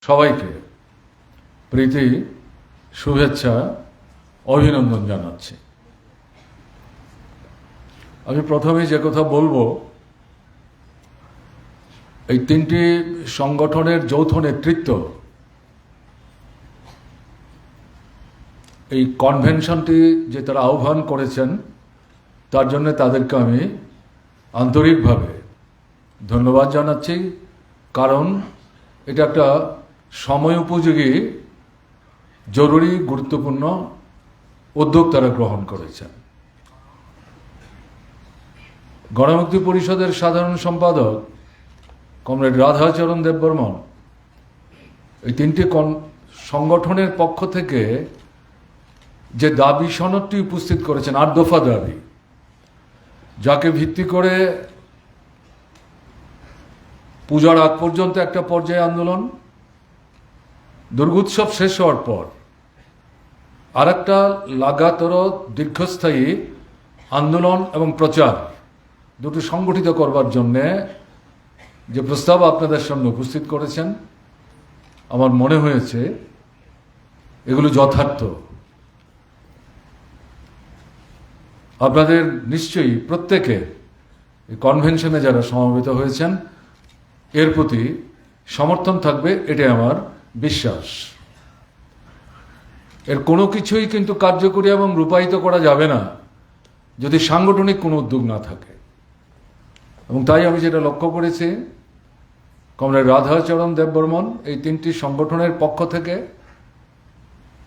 সবাইকে প্রীতি শুভেচ্ছা অভিনন্দন জানাচ্ছি। আমি প্রথমে যে কথা বলবো, এই তিনটি সংগঠনের যৌথ নেতৃত্ব এই কনভেনশনটি যে তারা আহ্বান করেছেন তার জন্য তাদেরকে আমি আন্তরিকভাবে ধন্যবাদ জানাচ্ছি। কারণ এটা একটা সময় উপযোগী জরুরি গুরুত্বপূর্ণ উদ্যোগ তারা গ্রহণ করেছেন। গণমুক্তি পরিষদের সাধারণ সম্পাদক কমরেড রাধাচরণ দেববর্মন এই তিনটি সংগঠনের পক্ষ থেকে যে দাবি সনদটি উপস্থিত করেছেন, ৮ দফা দাবি, যাকে ভিত্তি করে পূজার আগ পর্যন্ত একটা পর্যায়ে আন্দোলন, দুর্গোৎসব শেষ হওয়ার পর আর একটা লাগাতার দীর্ঘস্থায়ী আন্দোলন এবং প্রচার দুটো সংগঠিত করবার জন্যে যে প্রস্তাব আপনাদের সামনে উপস্থিত করেছেন, আমার মনে হয়েছে এগুলো যথার্থ। আপনাদের নিশ্চয়ই প্রত্যেকে এই কনভেনশনে যারা সমবেত হয়েছেন এর প্রতি সমর্থন থাকবে, এটাই আমার বিশ্বাস। এর কোনো কিছুই কিন্তু কার্যকরী এবং রূপায়িত করা যাবে না যদি সাংগঠনিক কোনো উদ্যোগ না থাকে। এবং তাই আমি যেটা লক্ষ্য করেছি, কমরেড রাধাচরণ দেববর্মন এই তিনটি সংগঠনের পক্ষ থেকে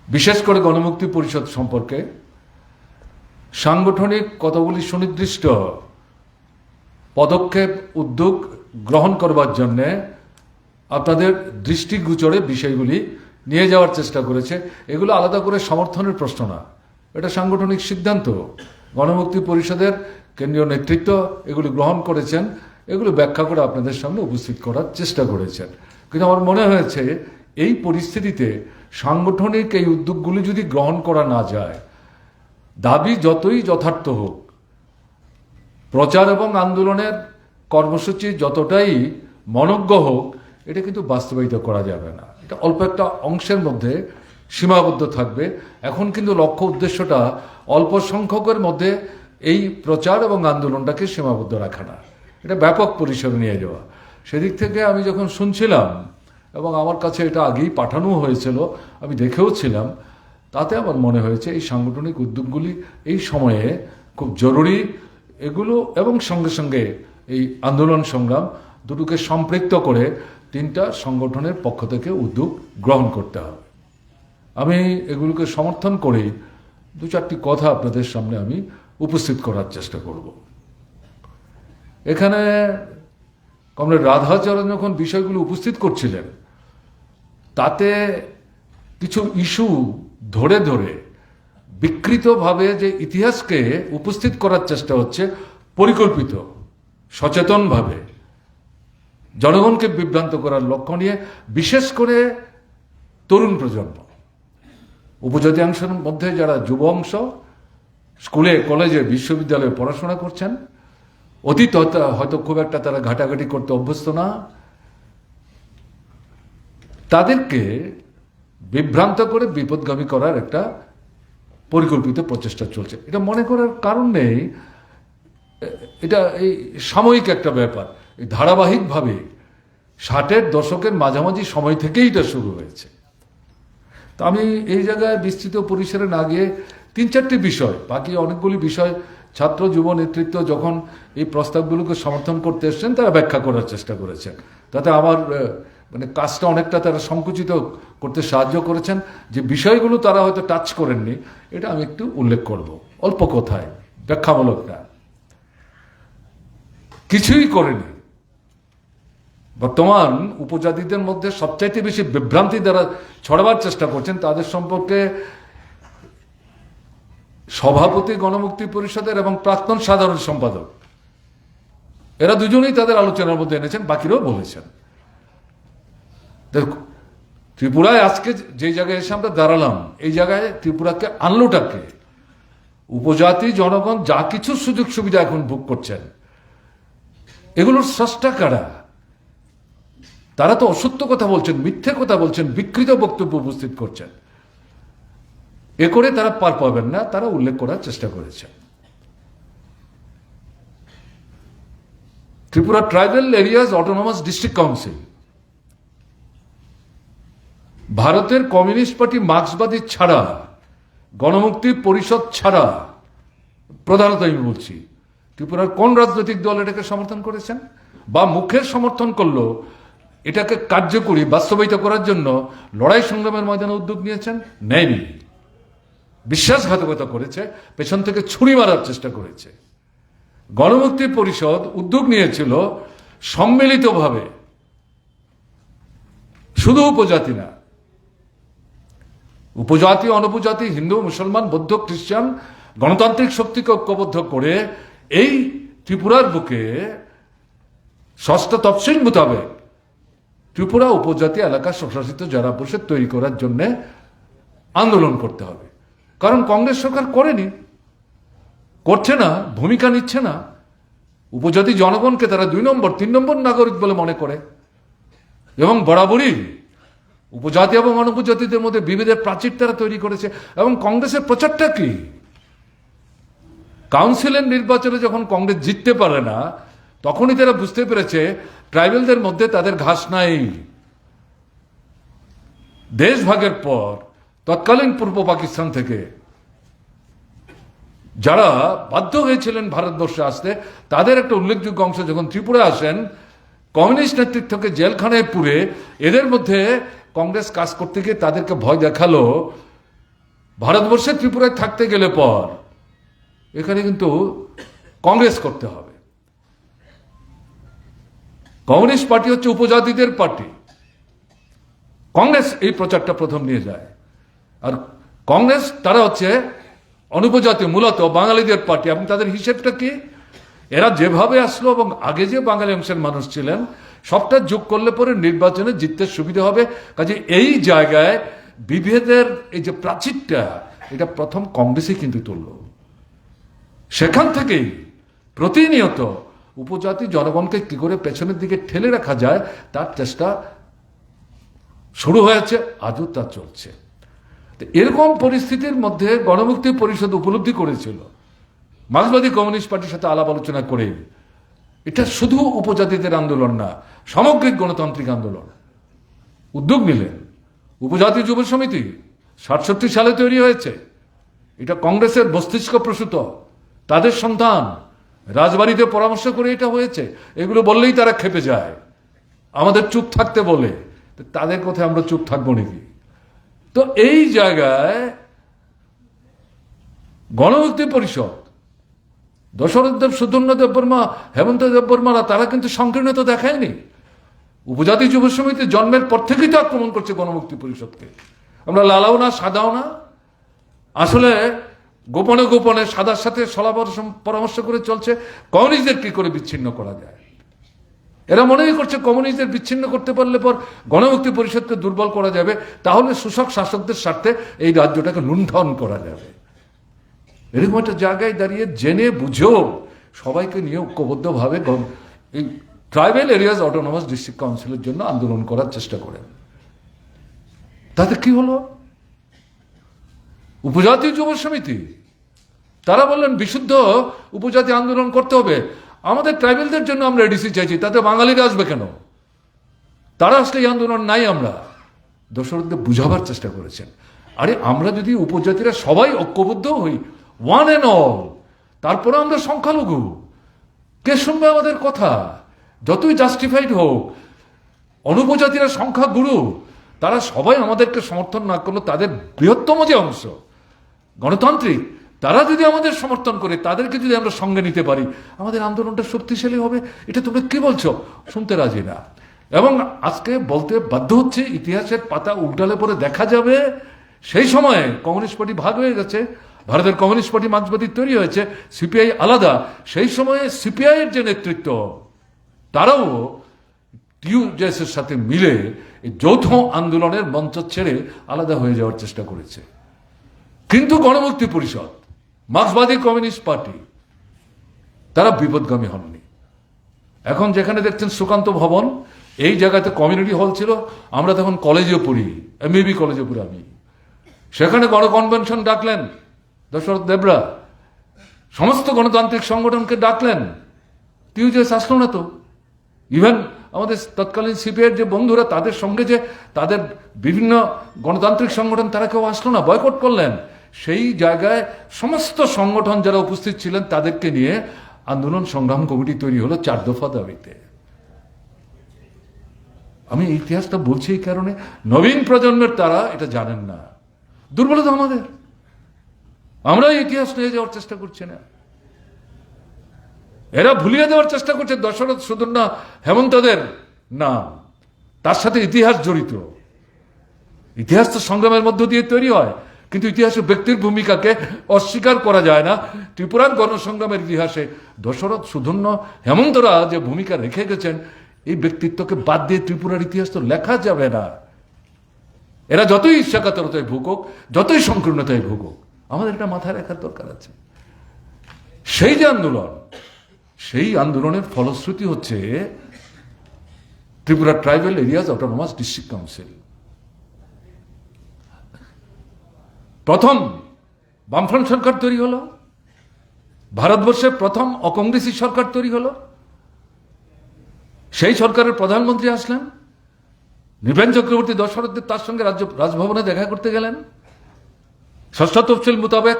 বিশেষ করে গণমুক্তি পরিষদ সম্পর্কে সাংগঠনিক কতগুলি সুনির্দিষ্ট পদক্ষেপ উদ্যোগ গ্রহণ করবার জন্যে আপনাদের দৃষ্টিগোচরে বিষয়গুলি নিয়ে যাওয়ার চেষ্টা করেছে। এগুলো আলাদা করে সমর্থনের প্রশ্ন না, এটা সাংগঠনিক সিদ্ধান্ত। গণমুক্তি পরিষদের কেন্দ্রীয় নেতৃত্ব এগুলি গ্রহণ করেছেন, এগুলো ব্যাখ্যা করে আপনাদের সামনে উপস্থিত করার চেষ্টা করেছেন। কিন্তু আমার মনে হয়েছে এই পরিস্থিতিতে সাংগঠনিক এই উদ্যোগগুলি যদি গ্রহণ করা না যায়, দাবি যতই যথার্থ হোক, প্রচার এবং আন্দোলনের কর্মসূচি যতটাই মনোজ্ঞ হোক, এটা কিন্তু বাস্তবায়িত করা যাবে না। এটা অল্প একটা অংশের মধ্যে সীমাবদ্ধ থাকবে। এখন কিন্তু লক্ষ্য উদ্দেশ্যটা অল্প সংখ্যকের মধ্যে এই প্রচার এবং আন্দোলনটাকে সীমাবদ্ধ রাখা না, এটা ব্যাপক পরিসরে নিয়ে যাওয়া। সেদিক থেকে আমি যখন শুনছিলাম এবং আমার কাছে এটা আগেই পাঠানো হয়েছিল, আমি দেখেও ছিলাম, তাতে আমার মনে হয়েছে এই সাংগঠনিক উদ্যোগগুলি এই সময়ে খুব জরুরি এগুলো, এবং সঙ্গে সঙ্গে এই আন্দোলন সংগ্রাম দুটোকে সম্পৃক্ত করে তিনটা সংগঠনের পক্ষ থেকে উদ্যোগ গ্রহণ করতে হবে। আমি এগুলোকে সমর্থন করেই দু চারটি কথা আপনাদের সামনে আমি উপস্থিত করার চেষ্টা করব। এখানে কমরেড রাধাচরণ যখন বিষয়গুলো উপস্থিত করছিলেন, তাতে কিছু ইস্যু ধরে ধরে বিকৃতভাবে যে ইতিহাসকে উপস্থিত করার চেষ্টা হচ্ছে, পরিকল্পিত সচেতনভাবে জনগণকে বিভ্রান্ত করার লক্ষ্য নিয়ে, বিশেষ করে তরুণ প্রজন্ম, উপজাতীয়াংশের মধ্যে যারা যুব অংশ স্কুলে কলেজে বিশ্ববিদ্যালয়ে পড়াশোনা করছেন, অতীত হয়তো খুব একটা তারা ঘাটাঘাটি করতে অভ্যস্ত না, তাদেরকে বিভ্রান্ত করে বিপদগামী করার একটা পরিকল্পিত প্রচেষ্টা চলছে। এটা মনে করার কারণ নেই, এটা এই সাময়িক একটা ব্যাপার। এই ধারাবাহিকভাবে 60-এর দশকের মাঝামাঝি সময় থেকেই এটা শুরু হয়েছে। তো আমি এই জায়গায় বিস্তৃত পরিসরে না গিয়ে 3-4টি বিষয়, বাকি অনেকগুলি বিষয় ছাত্র যুব নেতৃত্ব যখন এই প্রস্তাবগুলোকে সমর্থন করতে এসছেন তারা ব্যাখ্যা করার চেষ্টা করেছেন। তাতে আমার কাজটা অনেকটা তারা সংকুচিত করতে সাহায্য করেছেন। যে বিষয়গুলো তারা হয়তো টাচ করেননি, এটা আমি একটু উল্লেখ করব অল্প কথায়, ব্যাখ্যামূলক না। কিছুই করেনি। বর্তমান উপজাতিদের মধ্যে সবচাইতে বেশি বিভ্রান্তি দ্বারা ছড়াবার চেষ্টা করছেন, তাদের সম্পর্কে সভাপতি গণমুক্তি পরিষদের এবং প্রাক্তন সাধারণ সম্পাদক এরা দুজনেই তাদের আলোচনার মধ্যে এনেছেন, বাকিরাও বলেছেন। ত্রিপুরায় আজকে যে জায়গায় এসে আমরা দাঁড়ালাম, এই জায়গায় ত্রিপুরাকে আনলোটাকে, উপজাতি জনগণ যা কিছু সুযোগ সুবিধা এখন ভোগ করছেন, এগুলোর স্রষ্টা কারা? তারা তো অসত্য কথা বলছেন, মিথ্যে কথা বলছেন, বিকৃত বক্তব্য উপস্থিত করছেন। এ করে তারা পার পাবেন না, তারা উল্লেখ করার চেষ্টা করেছেন। Tripura tribal areas autonomous district council ভারতের কমিউনিস্ট পার্টি মার্ক্সবাদী ছাড়া, গণমুক্তি পরিষদ ছাড়া, প্রধানত আমি বলছি, ত্রিপুরার কোন রাজনৈতিক দল এটাকে সমর্থন করেছেন বা মুখের সমর্থন করলো এটাকে কার্যকরী বাস্তবায়িত করার জন্য লড়াই সংগ্রামের ময়দানে উদ্যোগ নিয়েছেন? নেয়নি। বিশ্বাসঘাতকতা করেছে, পেছন থেকে ছুরি মারার চেষ্টা করেছে। গণমুক্তি পরিষদ উদ্যোগ নিয়েছিল সম্মিলিতভাবে, শুধু উপজাতি না, উপজাতি, অনুপজাতি, হিন্দু, মুসলমান, বৌদ্ধ, খ্রিস্টান, গণতান্ত্রিক শক্তিকে ঐক্যবদ্ধ করে এই ত্রিপুরার বুকে ষষ্ঠ তফসিল মোতাবেক ত্রিপুরা উপজাতি এলাকা স্বশাসিত জেলা পরিষদ তৈরি করার জন্য আন্দোলন করতে হবে। কারণ কংগ্রেস সরকার করেনি, করছে না, ভূমিকা নিচ্ছে না। উপজাতি জনগণকে তারা 2 নম্বর 3 নম্বর নাগরিক বলে মনে করে এবং বরাবরই উপজাতি এবং অনুপজাতিদের মধ্যে বিভেদের প্রাচীর তারা তৈরি করেছে। এবং কংগ্রেসের প্রচারটা কি? কাউন্সিলের নির্বাচনে যখন কংগ্রেস জিততে পারে না, তখনই তারা বুঝতে পেরেছে ট্রাইবেলদের মধ্যে তাদের ঘাস নাই। দেশ ভাগের পর তৎকালীন পূর্ব পাকিস্তান থেকে যারা বাধ্য হয়েছিলেন ভারতবর্ষে আসতে, তাদের একটা উল্লেখযোগ্য অংশ যখন ত্রিপুরা আসেন, কমিউনিস্ট নেতৃত্বকে জেলখানায় পুরে এদের মধ্যে কংগ্রেস কাজ করতে গিয়ে তাদেরকে ভয় দেখালো, ভারতবর্ষে ত্রিপুরায় থাকতে গেলে পর এখানে কিন্তু কংগ্রেস করতে হবে। কমিউনিস্ট পার্টি হচ্ছে উপজাতিদের পার্টি। কংগ্রেস এই প্রচারটা প্রথম নিয়ে যায়। আর কংগ্রেস তারা হচ্ছে অনুপজাতি, মূলত বাঙালিদের পার্টি। এবং তাদের হিসেবটা কি? এরা যেভাবে আসলো এবং আগে যে বাঙালি অংশের মানুষ ছিলেন, সবটা যোগ করলে পরে নির্বাচনে জিততে সুবিধা হবে। কাজে এই জায়গায় বিভেদের এই যে প্রাচীরটা, এটা প্রথম কংগ্রেসই কিন্তু তুলল। সেখান থেকেই প্রতিনিয়ত উপজাতি জনগণকে কি করে পেছনের দিকে ঠেলে রাখা যায় তার চেষ্টা শুরু হয়েছে, আজও তা চলছে। এরকম পরিস্থিতির মধ্যে গণমুক্তি পরিষদ উপলব্ধি করেছিল, মার্ক্সবাদী কমিউনিস্ট পার্টির সাথে আলাপ আলোচনা করে, এটা শুধু উপজাতিদের আন্দোলন না, সামগ্রিক গণতান্ত্রিক আন্দোলন। উদ্যোগ নিলেন। উপজাতি যুব সমিতি 67 সালে তৈরি হয়েছে। এটা কংগ্রেসের মস্তিষ্ক প্রসূত, তাদের সন্তান। রাজবাড়িতে পরামর্শ করে এটা হয়েছে। এগুলো বললেই তারা খেপে যায়, আমাদের চুপ থাকতে বলে। তাদের কথায় আমরা চুপ থাকবো নাকি? তো এই জায়গায় গণমুক্তি পরিষদ, দশরথ দেব, সুধন্য দেববর্মা, হেমন্ত দেববর্মারা, তারা কিন্তু সংকীর্ণতা দেখায়নি। উপজাতি যুব সমিতি জন্মের পর থেকেই তো আক্রমণ করছে গণমুক্তি পরিষদকে। আমরা লালাও না, সাদাও না। আসলে গোপনে গোপনে সাদার সাথে সলা পরামর্শ করে চলছে কমিউনিস্টদের কি করে বিচ্ছিন্ন করা যায়। এরা মনেই করছে কমিউনিস্টদের বিচ্ছিন্ন করতে পারলে পর গণমুক্তি পরিষদকে দুর্বল করা যাবে, তাহলে শোষক শাসকদের স্বার্থে এই রাজ্যটাকে লুণ্ঠন করা যাবে। এরকম একটা জায়গায় দাঁড়িয়ে জেনে বুঝেও সবাইকে নিয়ে ঐক্যবদ্ধভাবে এই ট্রাইবাল এরিয়াজ অটোনমাস ডিস্ট্রিক্ট কাউন্সিলের জন্য আন্দোলন করার চেষ্টা করেন। তাতে কি হলো? উপজাতি যুব সমিতি তারা বললেন বিশুদ্ধ উপজাতি আন্দোলন করতে হবে, আমাদের ট্রাইবেলদের জন্য আমরা এডিসি চাইছি, তাতে বাঙালিরা আসবে কেন? তারা আসলে এই আন্দোলন নাই। আমরা দশরথদের বুঝাবার চেষ্টা করেছেন, আরে আমরা যদি উপজাতিরা সবাই ঐক্যবদ্ধ হই, ওয়ান অ্যান্ড অল, তারপরে আমরা সংখ্যালঘু, কে শুনবে আমাদের কথা? যতই জাস্টিফাইড হোক, অনুপজাতিরা সংখ্যাগুরু, তারা সবাই আমাদেরকে সমর্থন না করলো, তাদের বৃহত্তম যে অংশ গণতান্ত্রিক, তারা যদি আমাদের সমর্থন করে, তাদেরকে যদি আমরা সঙ্গে নিতে পারি, আমাদের আন্দোলনটা শক্তিশালী হবে। এটা তোমরা কি বলছো? শুনতে রাজি না। এবং আজকে বলতে বাধ্য হচ্ছে, ইতিহাসের পাতা উল্টালে পরে দেখা যাবে সেই সময়ে কমিউনিস্ট পার্টি ভাগ হয়ে গেছে, ভারতের কমিউনিস্ট পার্টি মার্ক্সবাদী তৈরি হয়েছে, সিপিআই আলাদা। সেই সময়ে সিপিআই এর যে নেতৃত্ব, তারাও টিউজেসের সাথে মিলে এই যৌথ আন্দোলনের মঞ্চ ছেড়ে আলাদা হয়ে যাওয়ার চেষ্টা করেছে। কিন্তু গণমুক্তি পরিষদ, মার্ক্সবাদী কমিউনিস্ট পার্টি, তারা বিপদগামী হননি। এখন যেখানে দেখছেন সুকান্ত ভবন, এই জায়গাতে কমিউনিটি হল ছিল, আমরা তখন কলেজে পড়ি, এমবিবি কলেজে পড়ি আমি। সেখানে গণকনভেনশন ডাকলেন দশরথ দেবরা, সমস্ত গণতান্ত্রিক সংগঠনকে ডাকলেন, টিউজেস আসলো না তো। ইভেন আমাদের তৎকালীন সিপিআইয়ের যে বন্ধুরা, তাদের সঙ্গে যে তাদের বিভিন্ন গণতান্ত্রিক সংগঠন, তারা কেউ আসলো না, বয়কট করলেন। সেই জায়গায় সমস্ত সংগঠন যারা উপস্থিত ছিলেন তাদেরকে নিয়ে আন্দোলন সংগ্রাম কমিটি তৈরি হলো 4 দফা দাবিতে। আমি ইতিহাসটা বলছি এই কারণে, নবীন প্রজন্মের তারা এটা জানেন না, দুর্বলতা আমাদের, আমরা ইতিহাস নিয়ে যাওয়ার চেষ্টা করছি না। এরা ভুলিয়ে দেওয়ার চেষ্টা করছে দশরথ সুধন্যা হেমন্তদের নাম, তার সাথে ইতিহাস জড়িত। ইতিহাস তো সংগ্রামের মধ্য দিয়ে তৈরি হয়, কিন্তু ইতিহাসে ব্যক্তির ভূমিকাকে অস্বীকার করা যায় না। ত্রিপুরার গণসংগ্রামের ইতিহাসে দশরথ সুধন্য হেমন্তরা যে ভূমিকা রেখে গেছেন, এই ব্যক্তিত্বকে বাদ দিয়ে ত্রিপুরার ইতিহাস তো লেখা যাবে না। এরা যতই ঈর্ষাকাতরতায় ভুগুক, যতই সংকীর্ণতায় ভুগুক, আমাদের এটা মাথায় রাখার দরকার আছে। সেই যে আন্দোলন, সেই আন্দোলনের ফলশ্রুতি হচ্ছে Tripura tribal areas autonomous district council. প্রথম বামফ্রন্ট সরকার তৈরি হলো, ভারতবর্ষে প্রথম অকংগ্রেসী সরকার তৈরি হলো। সেই সরকারের প্রধানমন্ত্রী আসলেন, নৃপেন চক্রবর্তী দশরথদেব তার সঙ্গে রাজভবনে দেখা করতে গেলেন। ষষ্ঠ তফসিল মোতাবেক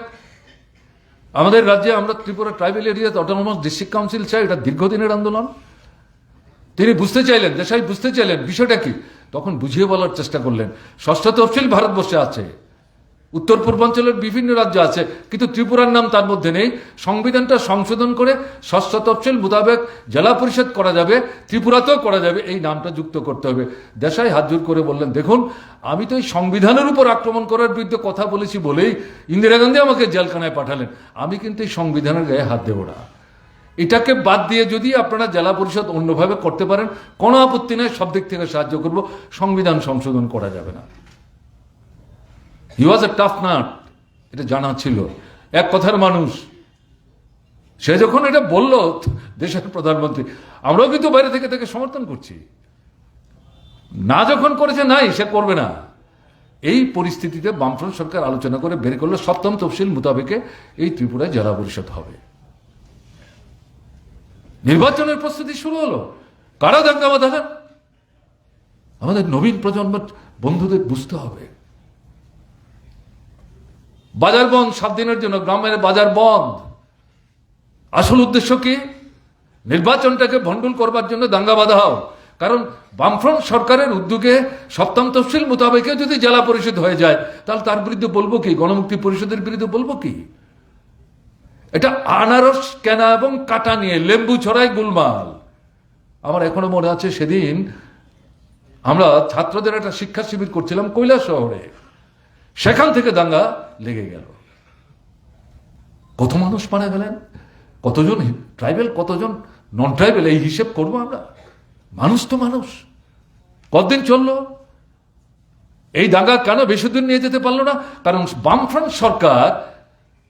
আমাদের রাজ্যে আমরা Tripura tribal area autonomous district council চাই, এটা দীর্ঘদিনের আন্দোলন। তিনি বুঝতে চাইলেন, দেশাই বুঝতে চাইলেন বিষয়টা কি, তখন বুঝিয়ে বলার চেষ্টা করলেন। ষষ্ঠ তফসিল ভারতবর্ষে আছে, উত্তর পূর্বাঞ্চলের বিভিন্ন রাজ্য আছে, কিন্তু ত্রিপুরার নাম তার মধ্যে নেই। সংবিধানটা সংশোধন করে ষষ্ঠ তফসিল মোতাবেক জেলা পরিষদ করা যাবে, ত্রিপুরাতেও করা যাবে, এই নামটা যুক্ত করতে হবে। দেশাই হাত জোর করে বললেন, দেখুন আমি তো এই সংবিধানের উপর আক্রমণ করার বিরুদ্ধে কথা বলেছি বলেই ইন্দিরা গান্ধী আমাকে জেলখানায় পাঠালেন, আমি কিন্তু এই সংবিধানের গায়ে হাত দেব না। এটাকে বাদ দিয়ে যদি আপনারা জেলা পরিষদ অন্যভাবে করতে পারেন, কোনো আপত্তি নেই, সব দিক থেকে সাহায্য করব, সংবিধান সংশোধন করা যাবে না। হি ওয়াজ এ টাফ নাট, এটা জানা ছিল, এক কথার মানুষ। সে যখন এটা বলল দেশের প্রধানমন্ত্রী, আমরাও কিন্তু বাইরে থেকে তাকে সমর্থন করছি। না যখন করেছে, নাই সে করবে না, এই পরিস্থিতিতে বামফ্রন্ট সরকার আলোচনা করে বের করলো সপ্তম তফসিল মোতাবেকে এই ত্রিপুরায় জেলা পরিষদ হবে। নির্বাচনের প্রস্তুতি শুরু হলো, কারা দাঙ্গা বাঁধালেন? আমাদের নবীন প্রজন্মের বন্ধুদের বুঝতে হবে। বাজার বন্ধ 7 দিনের জন্য, গ্রামের বাজার বন্ধ। আসল উদ্দেশ্য কি? নির্বাচনটাকে ভণ্ডুল করবার জন্য দাঙ্গা বাঁধাও। কারণ বামফ্রন্ট সরকারের উদ্যোগে সপ্তম তফসিল মোতাবেকে যদি জেলা পরিষদ হয়ে যায়, তাহলে তার বিরুদ্ধে বলবো কি? গণমুক্তি পরিষদের বিরুদ্ধে বলবো কি? এটা আনারস কেনা এবং কাটা নিয়ে লেম্বু ছড়াই গুলমাল। আমার এখনো মনে আছে, সেদিন আমরা ছাত্রদের একটা শিক্ষা শিবির করছিলাম কৈলাস শহরে, সেখান থেকে দাঙ্গা লেগে গেল। কত মানুষ মারা গেলেন, কতজন ট্রাইবেল, কতজন নন ট্রাইবেল, এই হিসেব করবো আমরা? মানুষ তো মানুষ। কতদিন চললো এই দাঙ্গা? কেন বেশি দিন নিয়ে যেতে পারলো না? কারণ বামফ্রন্ট সরকার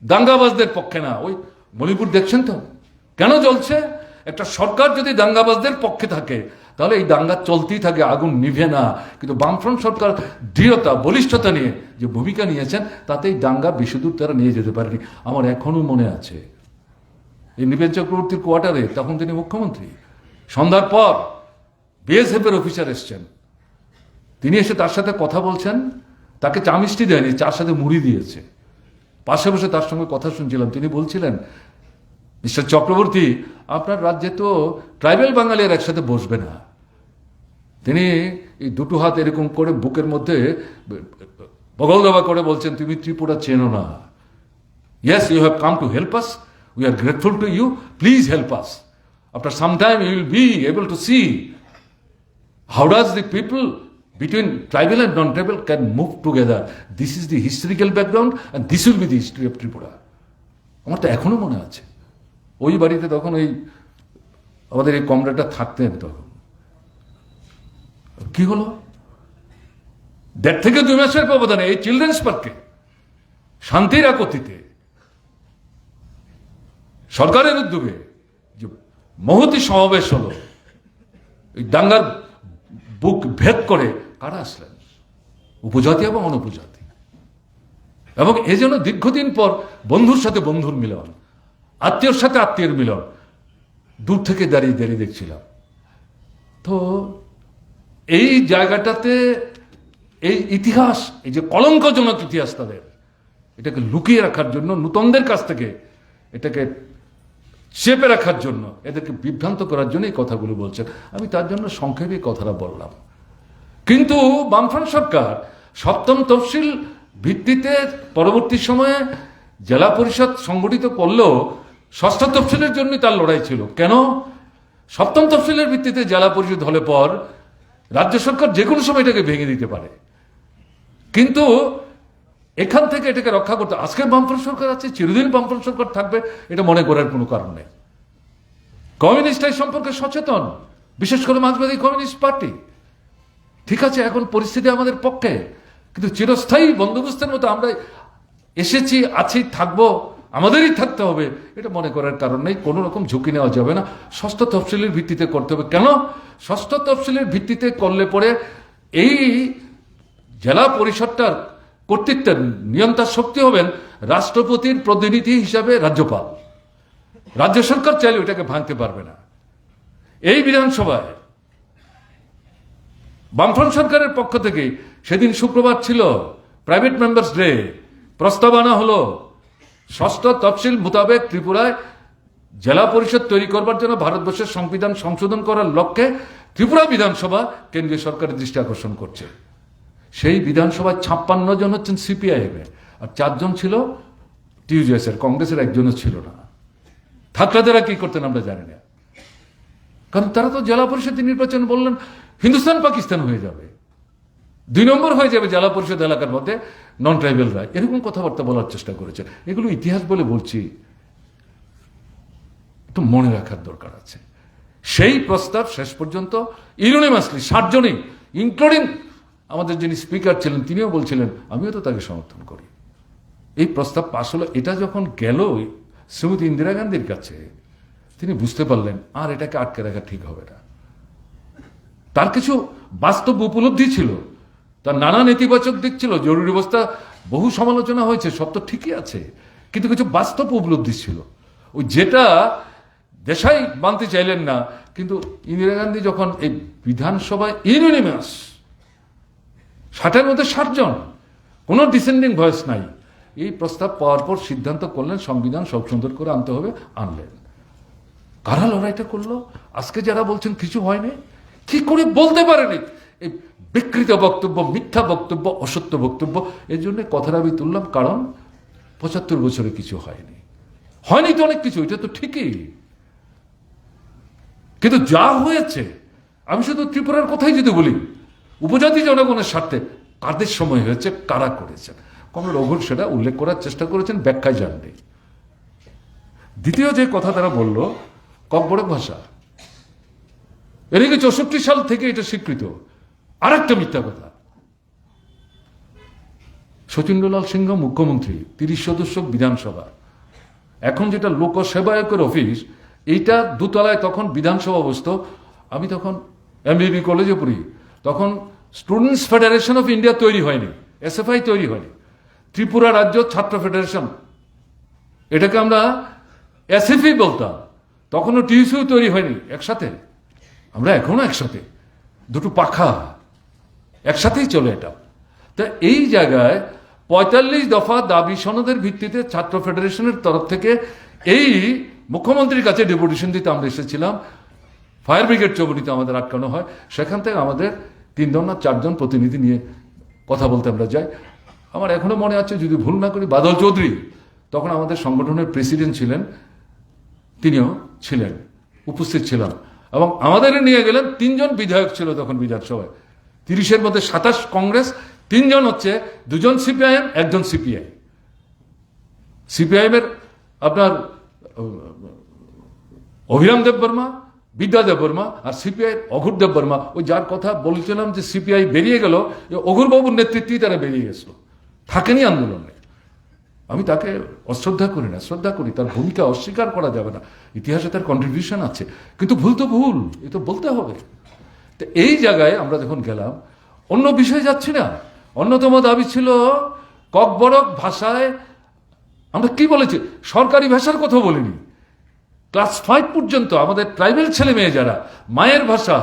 দাঙ্গাবাজদের পক্ষে না। ওই মণিপুর দেখছেন তো কেন জ্বলছে? একটা সরকার যদি দাঙ্গাবাজদের পক্ষে থাকে, তাহলে এই দাঙ্গা চলতেই থাকে, আগুন নিভে না। কিন্তু বামফ্রন্ট সরকার দৃঢ়তা, বলিষ্ঠতা নিয়ে যে ভূমিকা নিয়েছেন, তাতে এই দাঙ্গা বেশি দূর তারা নিয়ে যেতে পারেনি। আমার এখনো মনে আছে, এই নৃপেন চক্রবর্তীর কোয়ার্টারে, তখন তিনি মুখ্যমন্ত্রী, সন্ধ্যার পর বিএসএফ এর অফিসার এসছেন, তিনি এসে তার সাথে কথা বলছেন। তাকে চা মিষ্টি দেয়নি, চার সাথে মুড়ি দিয়েছে। পাশে বসে তার সঙ্গে কথা শুনছিলাম। তিনি বলছিলেন, মিস্টার চক্রবর্তী, আপনার রাজ্যে তো ট্রাইবেল বাঙালি আর একসাথে বসবে না। তিনি এই দুটো হাত এরকম করে বুকের মধ্যে বগল দাবা করে বলছেন, তুমি ত্রিপুরা চেনো না। Yes, you have come to help us, we are grateful to you, please help us. After some time you will be able to see how does the people between tribal and non-tribal can move together. This is the historical background and this will be the history of Tripura. আমার তো এখনো মনে আছে, ওই বাড়িতে তখন ওই আমাদের এই কমরেডরা থাকতেন। তখন কি হলো, 1.5 থেকে 2 মাসের ব্যবধানে এই চিলড্রেন্স পার্কে শান্তির একতিতে সরকারের উদ্যোগে যে মহতি সমাবেশ হলো, এই দাঙ্গার বুক ভেদ করে কারা আসলেন, উপজাতি এবং অনুপজাতি, এবং এই জন্য দীর্ঘদিন পর বন্ধুর সাথে বন্ধুর মিলন, আত্মীয়র সাথে আত্মীয়ের মিলন, দূর থেকে দাঁড়িয়ে দাঁড়িয়ে দেখছিলাম। তো এই জায়গাটাতে এই ইতিহাস, এই যে কলঙ্কজনক ইতিহাস তাদের, এটাকে লুকিয়ে রাখার জন্য, নূতনদের কাছ থেকে এটাকে চেপে রাখার জন্য, এদেরকে বিভ্রান্ত করার জন্য এই কথাগুলো বলছেন। আমি তার জন্য সংক্ষেপে কথাটা বললাম। কিন্তু বামফ্রন্ট সরকার সপ্তম তফসিল ভিত্তিতে পরবর্তী সময়ে জেলা পরিষদ সংগঠিত করলেও ষষ্ঠ তফসিলের জন্যই তার লড়াই ছিল। কেন? সপ্তম তফসিলের ভিত্তিতে জেলা পরিষদ হলে পর রাজ্য সরকার যে কোনো সময় এটাকে ভেঙে দিতে পারে, কিন্তু এখান থেকে এটাকে রক্ষা করতে আজকের বামফ্রন্ট সরকার আছে, চিরদিন বামফ্রন্ট সরকার থাকবে, এটা মনে করার কোনো কারণ নেই। কমিউনিস্ট এই সম্পর্কে সচেতন, বিশেষ করে মার্ক্সবাদী কমিউনিস্ট পার্টি। ঠিক আছে, এখন পরিস্থিতি আমাদের পক্ষে, কিন্তু চিরস্থায়ী বন্দোবস্তের মতো আমরা এসেছি, আছি, থাকবো, আমাদেরই থাকতে হবে, এটা মনে করার কারণ নেই। কোনো রকম ঝুঁকি নেওয়া যাবে না। ষষ্ঠ তফসিলের ভিত্তিতে করতে হবে। কেন? ষষ্ঠ তফসিলের ভিত্তিতে করলে পরে এই জেলা পরিষদটার কর্তৃত্বের নিয়ন্ত্রণ শক্তি হবেন রাষ্ট্রপতির প্রতিনিধি হিসাবে রাজ্যপাল। রাজ্য সরকার চাইলে ওটাকে ভাঙতে পারবে না। এই বিধানসভায় বামফ্রন্ট সরকারের পক্ষ থেকে সেদিন শুক্রবার ছিল, প্রাইভেট মেম্বার্স ডে, প্রস্তাব আনা হলো ষষ্ঠ তফসিল মোতাবেক ত্রিপুরায় জেলা পরিষদ তৈরি করবার জন্য ভারতবর্ষের সংবিধান সংশোধন করার লক্ষ্যে ত্রিপুরা বিধানসভা কেন্দ্রীয় সরকারের দৃষ্টি আকর্ষণ করছে। সেই বিধানসভায় 56 জন হচ্ছেন সিপিআইএম এর, আর 4 জন ছিল টিউজিএস এর, কংগ্রেসের একজনও ছিল না। থাকলে তারা কি করতেন আমরা জানি না, কারণ তারা তো জেলা পরিষদ নির্বাচন বললেন হিন্দুস্তান পাকিস্তান হয়ে যাবে, 2 নম্বর হয়ে যাবে জেলা পরিষদ এলাকার মধ্যে নন ট্রাইবেলরা, এরকম কথাবার্তা বলার চেষ্টা করেছেন। এগুলো ইতিহাস বলে বলছি, একটু মনে রাখার দরকার আছে। সেই প্রস্তাব শেষ পর্যন্ত ইউনিমাসলি 60 জনই, ইনক্লুডিং আমাদের যিনি স্পিকার ছিলেন তিনিও বলছিলেন, আমিও তো তাকে সমর্থন করি। এই প্রস্তাব পাশ হলো। এটা যখন গেল শ্রীমতী ইন্দিরা গান্ধীর কাছে, তিনি বুঝতে পারলেন আর এটাকে আটকে রাখা ঠিক হবে না। তার কিছু বাস্তব উপলব্ধি ছিল, তার নানা নেতিবাচক দিক ছিল, জরুরি অবস্থা বহু সমালোচনা হয়েছে, সব তো ঠিকই আছে, কিন্তু কিছু বাস্তব উপলব্ধি ছিল, ওই যেটা দেশাই মানতে চাইলেন না। কিন্তু ইন্দিরা গান্ধী যখন এই বিধানসভায় ইউনিমাস 60-এর মধ্যে 60 জন, কোনো ডিসেন্ডিং ভয়েস নাই, এই প্রস্তাব পাওয়ার পর সিদ্ধান্ত করলেন সংবিধান সংশোধন করে আনতে হবে, আনলেন। কারা লড়াইটা করলো? আজকে যারা বলছেন কিছু হয়নি, কি করে বলতে পারেনি? এই বিকৃত বক্তব্য, মিথ্যা বক্তব্য, অসত্য বক্তব্য, এর জন্য কথাটা আমি তুললাম, কারণ 75 বছরে কিছু হয়নি। হয়নি তো অনেক কিছু, এটা তো ঠিকই, কিন্তু যা হয়েছে, আমি শুধু ত্রিপুরার কথাই যদি বলি, উপজাতি জনগণের স্বার্থে কাদের সময় হয়েছে, কারা করেছেন, কমল রঘুর সেটা উল্লেখ করার চেষ্টা করেছেন, ব্যাখ্যায় জানবে। দ্বিতীয় যে কথা তারা বলল, ককবরক ভাষা, এদিকে 64 সাল থেকে এটা স্বীকৃত। আর একটা মিথ্যা কথা, শচীন্দ্রলাল সিংহ মুখ্যমন্ত্রী, 30 সদস্য বিধানসভা, এখন যেটা লোক সেবায়কের অফিস, এইটা দোতলায় তখন বিধানসভা বসতো। আমি তখন এমবিবি কলেজে পড়ি, তখন স্টুডেন্টস ফেডারেশন অফ ইন্ডিয়া তৈরি হয়নি, এসএফআই তৈরি হয়নি, ত্রিপুরা রাজ্য ছাত্র ফেডারেশন, এটাকে আমরা এসএফই বলতাম, তখনও টিউসিও তৈরি হয়নি একসাথে, আমরা এখনো একসাথে, দুটো পাখা একসাথেই চলে এটা। তা এই জায়গায় 45 দফা দাবি সনদের ভিত্তিতে ছাত্র ফেডারেশনের তরফ থেকে এই মুখ্যমন্ত্রীর কাছে ডেপুটেশন দিতে আমরা এসেছিলাম। ফায়ার ব্রিগেড চৌবটিতে আমাদের আটকানো হয়, সেখান থেকে আমাদের 3 জন না 4 জন প্রতিনিধি নিয়ে কথা বলতে আমরা যাই। আমার এখনো মনে আছে, যদি ভুল না করি, বাদল চৌধুরী তখন আমাদের সংগঠনের প্রেসিডেন্ট ছিলেন, তিনিও ছিলেন, উপস্থিত ছিলাম, এবং আমাদের নিয়ে গেলেন। 3 জন বিধায়ক ছিল তখন বিধানসভায়, 30-এর মধ্যে 27 কংগ্রেস, 3 জন হচ্ছে, 2 জন সিপিআইএম, 1 জন সিপিআই। সিপিআইএম এর আপনার অভিরাম দেববর্মা, বিদ্যা দেববর্মা, আর সিপিআই অঘুর দেববর্মা, ওই যার কথা বলছিলাম যে সিপিআই বেরিয়ে গেল, অঘুরবাবুর নেতৃত্বেই তারা বেরিয়ে গেছিল, থাকেনি আন্দোলনে। আমি তাকে অশ্রদ্ধা করি না, শ্রদ্ধা করি, তার ভূমিকা অস্বীকার করা যাবে না, ইতিহাসে তার কন্ট্রিবিউশন আছে, কিন্তু ভুল তো ভুল, এ তো বলতে হবে। তো এই জায়গায় আমরা যখন গেলাম, অন্য বিষয়ে যাচ্ছি না, অন্যতম দাবি ছিল ককবরক ভাষায় আমরা কি বলেছি, সরকারি ভাষার কথা বলিনি, ক্লাস 5 পর্যন্ত আমাদের ট্রাইবেল ছেলে মেয়ে যারা মায়ের ভাষা,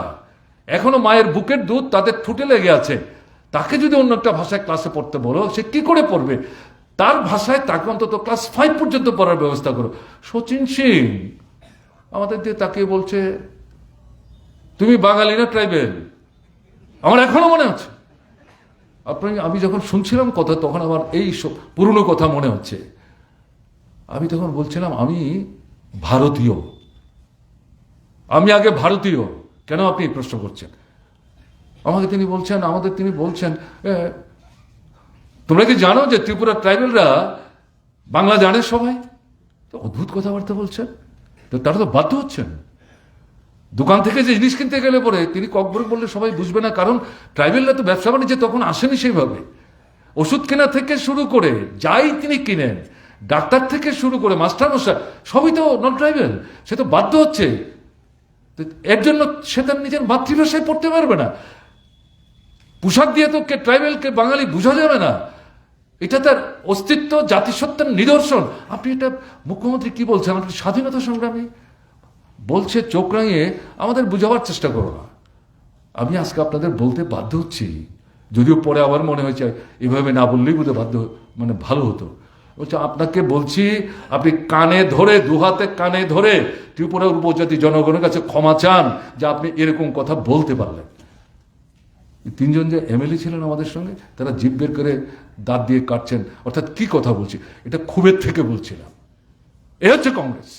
এখনো মায়ের বুকের দুধ তাদের ঠুটে লেগে আছে, তাকে যদি অন্য একটা ভাষায় ক্লাসে পড়তে বলো, সে কি করে পড়বে? তার ভাষায় তাকে অন্তত ক্লাস 5 পর্যন্ত পড়ার ব্যবস্থা করো। শচীন সিং আমাদের দিয়ে তাকিয়ে বলছে, তুমি বাঙালি না ট্রাইবেল? আমার এখনো মনে আছে, আমি যখন শুনছিলাম কথা, তখন আমার এই পুরনো কথা মনে হচ্ছে। আমি তখন বলছিলাম, আমি ভারতীয়, আমি আগে ভারতীয়। কেন আপনি এই প্রশ্ন করছেন? আমাদের তিনি বলছেন তোমরা কি জানো যে ত্রিপুরা ট্রাইবেলরা বাংলা জানে সবাই? তো অদ্ভুত কথাবার্তা বলছেন। তো তারা তো বাধ্য হচ্ছেন। দোকান থেকে যে জিনিস কিনতে গেলে পরে তিনি ককবরক বললে সবাই বুঝবে না, কারণ ট্রাইবেলরা তো ব্যবসা বাণিজ্যে তখন আসেনি সেইভাবে। ওষুধ কেনা থেকে শুরু করে যাই তিনি কিনেন, ডাক্তার থেকে শুরু করে মাস্টার মশাই সবই তো নন ট্রাইবেল। সে তো বাধ্য হচ্ছে, এর জন্য সে তার নিজের মাতৃভাষায় পড়তে পারবে না। পোশাক দিয়ে তো ট্রাইবেলকে বাঙালি বোঝা যাবে না, এটা তার অস্তিত্ব, জাতিসত্তার নিদর্শন। আপনি এটা মুখ্যমন্ত্রী কি বলছেন? আপনি স্বাধীনতা সংগ্রামী বলছে, চোখ রাঙিয়ে আমাদের বুঝাবার চেষ্টা করো না। আমি আজকে আপনাদের বলতে বাধ্য হচ্ছি, যদিও পরে আবার মনে হয়েছে এভাবে না বললেই বোধহয় ভালো হতো। বলছে আপনাকে বলছি, আপনি কানে ধরে, দুহাতে কানে ধরে ত্রিপুরার উপজাতি জনগণের কাছে ক্ষমা চান যে আপনি এরকম কথা বলতে পারলেন। 3 জন যে এমএলএ ছিলেন আমাদের সঙ্গে, তারা জিভ বের করে দাঁত দিয়ে কাটছেন, অর্থাৎ কি কথা বলছি, এটা ক্ষোভের থেকে বলছিলাম। এ হচ্ছে কংগ্রেস।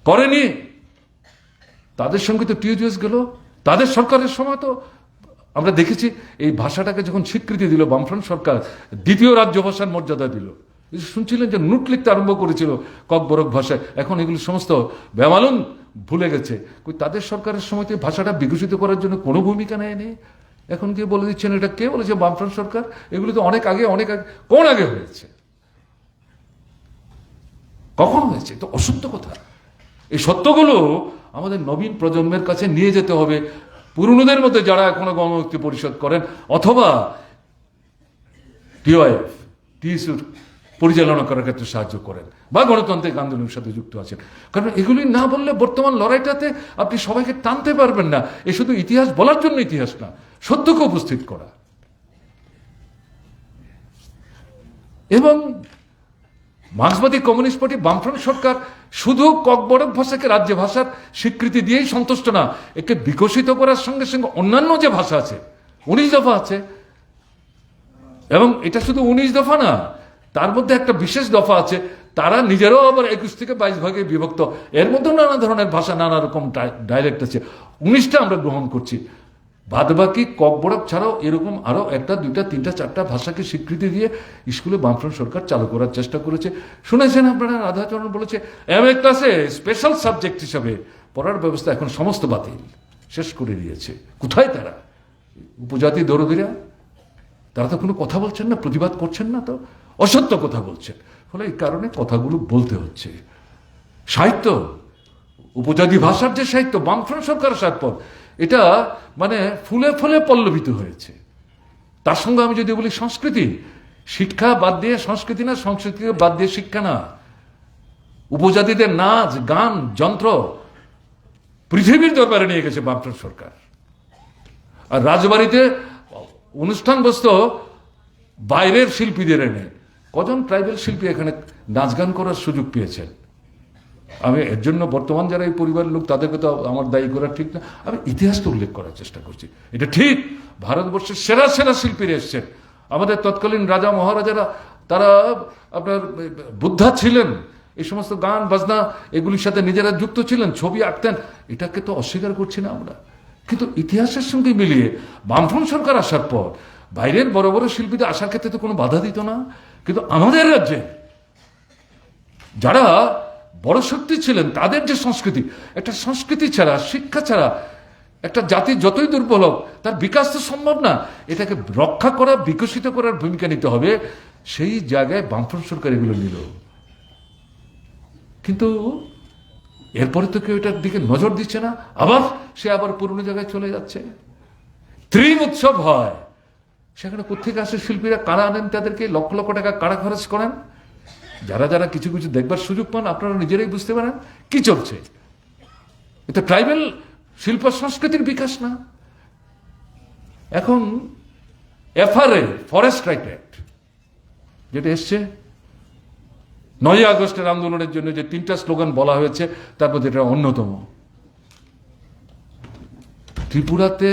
করেনি তাদের সঙ্গে তো টিউজিএস গেল, তাদের সরকারের সময় তো আমরা দেখেছি এই ভাষাটাকে যখন স্বীকৃতি দিল বামফ্রন্ট সরকার, দ্বিতীয় রাজ্য ভাষার মর্যাদা দিল। শুনছিলেন যে নোট লিখতে আরম্ভ করেছিল ককবরক ভাষায়, এখন এগুলো সমস্ত বেমালুম ভুলে গেছে। তাদের সরকারের সময় ভাষাটা বিকশিত করার জন্য কোনো ভূমিকা নেয়নি। এখন কি বলে দিচ্ছেন এটা কে বলেছে? বামফ্রন্ট সরকার। এগুলো তো অনেক আগে কোন আগে হয়েছে, কখন হয়েছে? তো অসত্য কথা। এই সত্যগুলো আমাদের নবীন প্রজন্মের কাছে নিয়ে যেতে হবে, পুরনোদের মধ্যে যারা এখনো গণমুক্তি পরিষদ করেন অথবা টিএসইউর পরিচালনা করার ক্ষেত্রে সাহায্য করেন বা গণতান্ত্রিক আন্দোলনের সাথে যুক্ত আছেন। কারণ এগুলি না বললে বর্তমান লড়াইটাতে আপনি সবাইকে টানতে পারবেন না। এ শুধু ইতিহাস বলার জন্য ইতিহাস না, সত্যকে উপস্থিত করা। এবং মার্ক্সবাদী কমিউনিস্ট পার্টি, বামফ্রন্ট সরকার শুধু ককবরক ভাষাকে রাজ্য ভাষার স্বীকৃতি দিয়েই সন্তুষ্ট না, একে বিকশিত করার সঙ্গে সঙ্গে অন্যান্য যে ভাষা আছে, 19 দফা আছে, এবং এটা শুধু 19 দফা না, তার মধ্যে একটা বিশেষ দফা আছে, তারা নিজেরাও আবার 21 থেকে 22 ভাগে বিভক্ত। এর মধ্যে নানা ধরনের ভাষা, নানা রকম ডায়ালেক্ট আছে। 19টা আমরা গ্রহণ করছি, বাদবাকি ককবরক ছাড়াও এরকম আরো 1টা 2টা 3টা 4টা ভাষাকে স্বীকৃতি দিয়ে স্কুলে বামফ্রন্ট সরকার চালু করার চেষ্টা করেছে। শুনেছেন আপনারা, রাধাচরণ বলেছে এমএ ক্লাসে স্পেশাল সাবজেক্ট হিসাবে পড়ার ব্যবস্থা এখন সমস্ত বাতিল, শেষ করে দিয়েছে। কোথায় তারা? উপজাতি দরদিরা, তারা তো কোনো কথা বলছেন না, প্রতিবাদ করছেন না, তো অসত্য কথা বলছেন। ফলে এই কারণে কথাগুলো বলতে হচ্ছে। সাহিত্য, উপজাতি ভাষার যে সাহিত্য, বামফ্রন্ট সরকার আসার পর এটা ফুলে ফুলে পল্লবিত হয়েছে। তার সঙ্গে আমি যদি বলি সংস্কৃতি, শিক্ষা বাদ দিয়ে সংস্কৃতি না, সংস্কৃতিকে বাদ দিয়ে শিক্ষা না। উপজাতিদের নাচ, গান, যন্ত্র পৃথিবীর দরবারে নিয়ে গেছে বামফ্রন্ট সরকার। আর রাজবাড়িতে অনুষ্ঠান বসতো বাইরের শিল্পীদের এনে। কজন ট্রাইবেল শিল্পী এখানে নাচ গান করার সুযোগ পেয়েছেন? আমি এর জন্য বর্তমান যারা এই পরিবারের লোক তাদেরকে তো আমার দায়ী করা ঠিক না, আমি ইতিহাসকে উল্লেখ করার চেষ্টা করছি। এটা ঠিক, ভারতবর্ষের সেরা সেরা শিল্পীরা এসছেন। আমাদের তৎকালীন রাজা মহারাজারা, তারা আপনার বুদ্ধা ছিলেন, এই সমস্ত গান বাজনা এগুলির সাথে নিজেরা যুক্ত ছিলেন, ছবি আঁকতেন। এটাকে তো অস্বীকার করছি না আমরা, কিন্তু ইতিহাসের সঙ্গে মিলিয়ে বামফ্রন্ট সরকার আসার পর বাইরের বড় বড় শিল্পীদের আসার ক্ষেত্রে তো কোনো বাধা দিত না। কিন্তু আমাদের রাজ্যে যারা বড় শক্তি ছিলেন, তাদের যে সংস্কৃতি, একটা সংস্কৃতি ছাড়া, শিক্ষা ছাড়া একটা জাতি যতই দুর্বল হোক তার বিকাশ তো সম্ভব না। এটাকে রক্ষা করা, বিকশিত করার ভূমিকা নিতে হবে। সেই জায়গায় বামফ্রন্ট সরকার এগুলো নিল। কিন্তু এরপরে তো কেউ এটার দিকে নজর দিচ্ছে না, আবার সে আবার পুরনো জায়গায় চলে যাচ্ছে। ত্রিম উৎসব হয়, সেখানে কোথেকে আসে শিল্পীরা, কারা আনেন তাদেরকে, লক্ষ লক্ষ টাকা কারা খরচ করেন। যারা যারা কিছু কিছু দেখবার সুযোগ পান আপনারা নিজেরাই বুঝতে পারেন কি চলছে। এটা ট্রাইবাল শিল্প সংস্কৃতির বিকাশ না। এখন এফআরএ, ফরেস্ট রাইট অ্যাক্ট, যেটা এসছে 9 আগস্টের আন্দোলনের জন্য যে 3টা স্লোগান বলা হয়েছে, তার মধ্যে এটা অন্যতম। ত্রিপুরাতে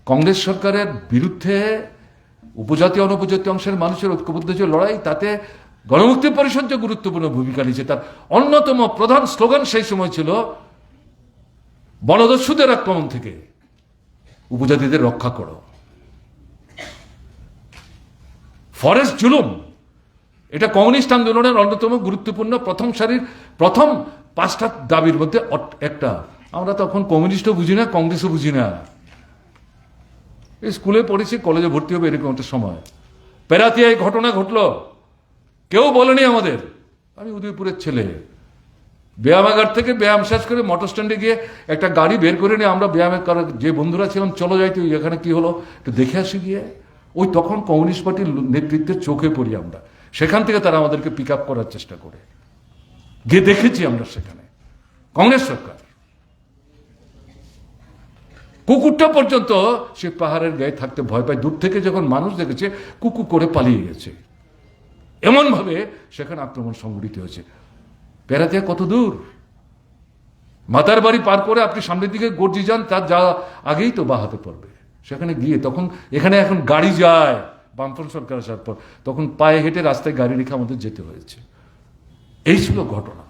কংগ্রেস সরকারের বিরুদ্ধে উপজাতি অনুপজাতি অংশের মানুষের ঐক্যবদ্ধ যে লড়াই, তাতে গণমুক্তি পরিষদ যে গুরুত্বপূর্ণ ভূমিকা নিয়েছে, তার অন্যতম প্রধান স্লোগান সেই সময় ছিল বনদস্যুদের আক্রমণ থেকে উপজাতিদের রক্ষা করো। ফরেস্ট জুলুম, এটা কমিউনিস্ট আন্দোলনের অন্যতম গুরুত্বপূর্ণ প্রথম সারির প্রথম 5টা দাবির মধ্যে একটা। আমরা তখন কমিউনিস্টও বুঝি না, কংগ্রেসও বুঝি না। স্কুলে পড়েছি, কলেজে ভর্তি হবে এরকম একটা সময় পেরাতিয়ায় ঘটনা ঘটলো, কেউ বলেনি আমাদের। আমি উদয়পুরের ছেলে, ব্যায়ামাগার থেকে ব্যায়াম শেষ করে মোটর স্ট্যান্ডে গিয়ে একটা গাড়ি বের করে নিয়ে আমরা ব্যায়ামে করার যে বন্ধুরা ছিলাম, চলো যাইতে এখানে কি হলো একটু দেখে আসি গিয়ে। ওই তখন কমিউনিস্ট পার্টির নেতৃত্বের চোখে পড়ি আমরা। সেখান থেকে তারা আমাদেরকে পিক আপ করার চেষ্টা করে, গিয়ে দেখেছি আমরা সেখানে কংগ্রেস সরকার। কুকুরটা পর্যন্ত সে পাহাড়ের গায়ে থাকতে ভয় পায়, দূর থেকে যখন মানুষ দেখেছে কুকু করে পালিয়ে গেছে। এমন ভাবে সেখানে আক্রমণ সংঘটিত হয়েছে। পেরাতিয়া কত দূর, মাতার বাড়ি পার করে আপনি সামনের দিকে গর্জি যান, তার যা আগেই তো বা হাতে পড়বে। সেখানে গিয়ে তখন এখানে এখন গাড়ি যায়, বামফ্রন্ট সরকার আসার পর তখন পায়ে হেঁটে রাস্তায় গাড়ি রেখে আমাদের যেতে হয়েছে। এই ছিল ঘটনা।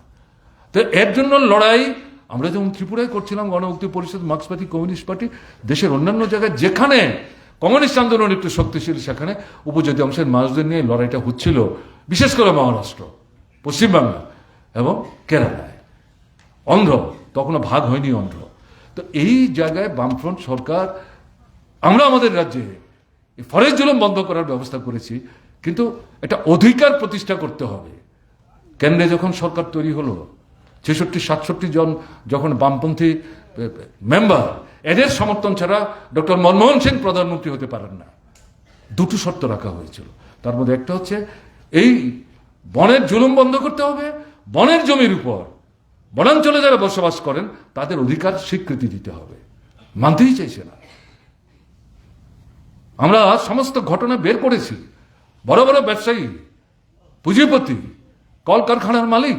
তো এর জন্য লড়াই আমরা যেমন ত্রিপুরায় করছিলাম, গণমুক্তি পরিষদ, মার্ক্সবাদী কমিউনিস্ট পার্টি, দেশের অন্যান্য জায়গায় যেখানে কমিউনিস্ট আন্দোলন একটু শক্তিশালী, সেখানে উপজাতি অংশের মানুষদের নিয়ে লড়াইটা হচ্ছিল, বিশেষ করে মহারাষ্ট্র, পশ্চিমবাংলা এবং কেরালায়। অন্ধ্র তখনও ভাগ হয়নি অন্ধ্র। তো এই জায়গায় বামফ্রন্ট সরকার, আমরা আমাদের রাজ্যে ফরেস্ট জুলুম বন্ধ করার ব্যবস্থা করেছি, কিন্তু একটা অধিকার প্রতিষ্ঠা করতে হবে। কেন্দ্রে যখন সরকার তৈরি হলো, 66-67 জন যখন বামপন্থী মেম্বার, এদের সমর্থন ছাড়া ডক্টর মনমোহন সিং প্রধানমন্ত্রী হতে পারেন না। 2টো শর্ত রাখা হয়েছিল, তার মধ্যে একটা হচ্ছে এই বনের জুলুম বন্ধ করতে হবে, বনের জমির উপর বনাঞ্চলে যারা বসবাস করেন তাদের অধিকার স্বীকৃতি দিতে হবে। মানতেই চাইছে না। আমরা সমস্ত ঘটনা বের করেছি। বড় বড় ব্যবসায়ী, পুঁজিপতি, কলকারখানার মালিক,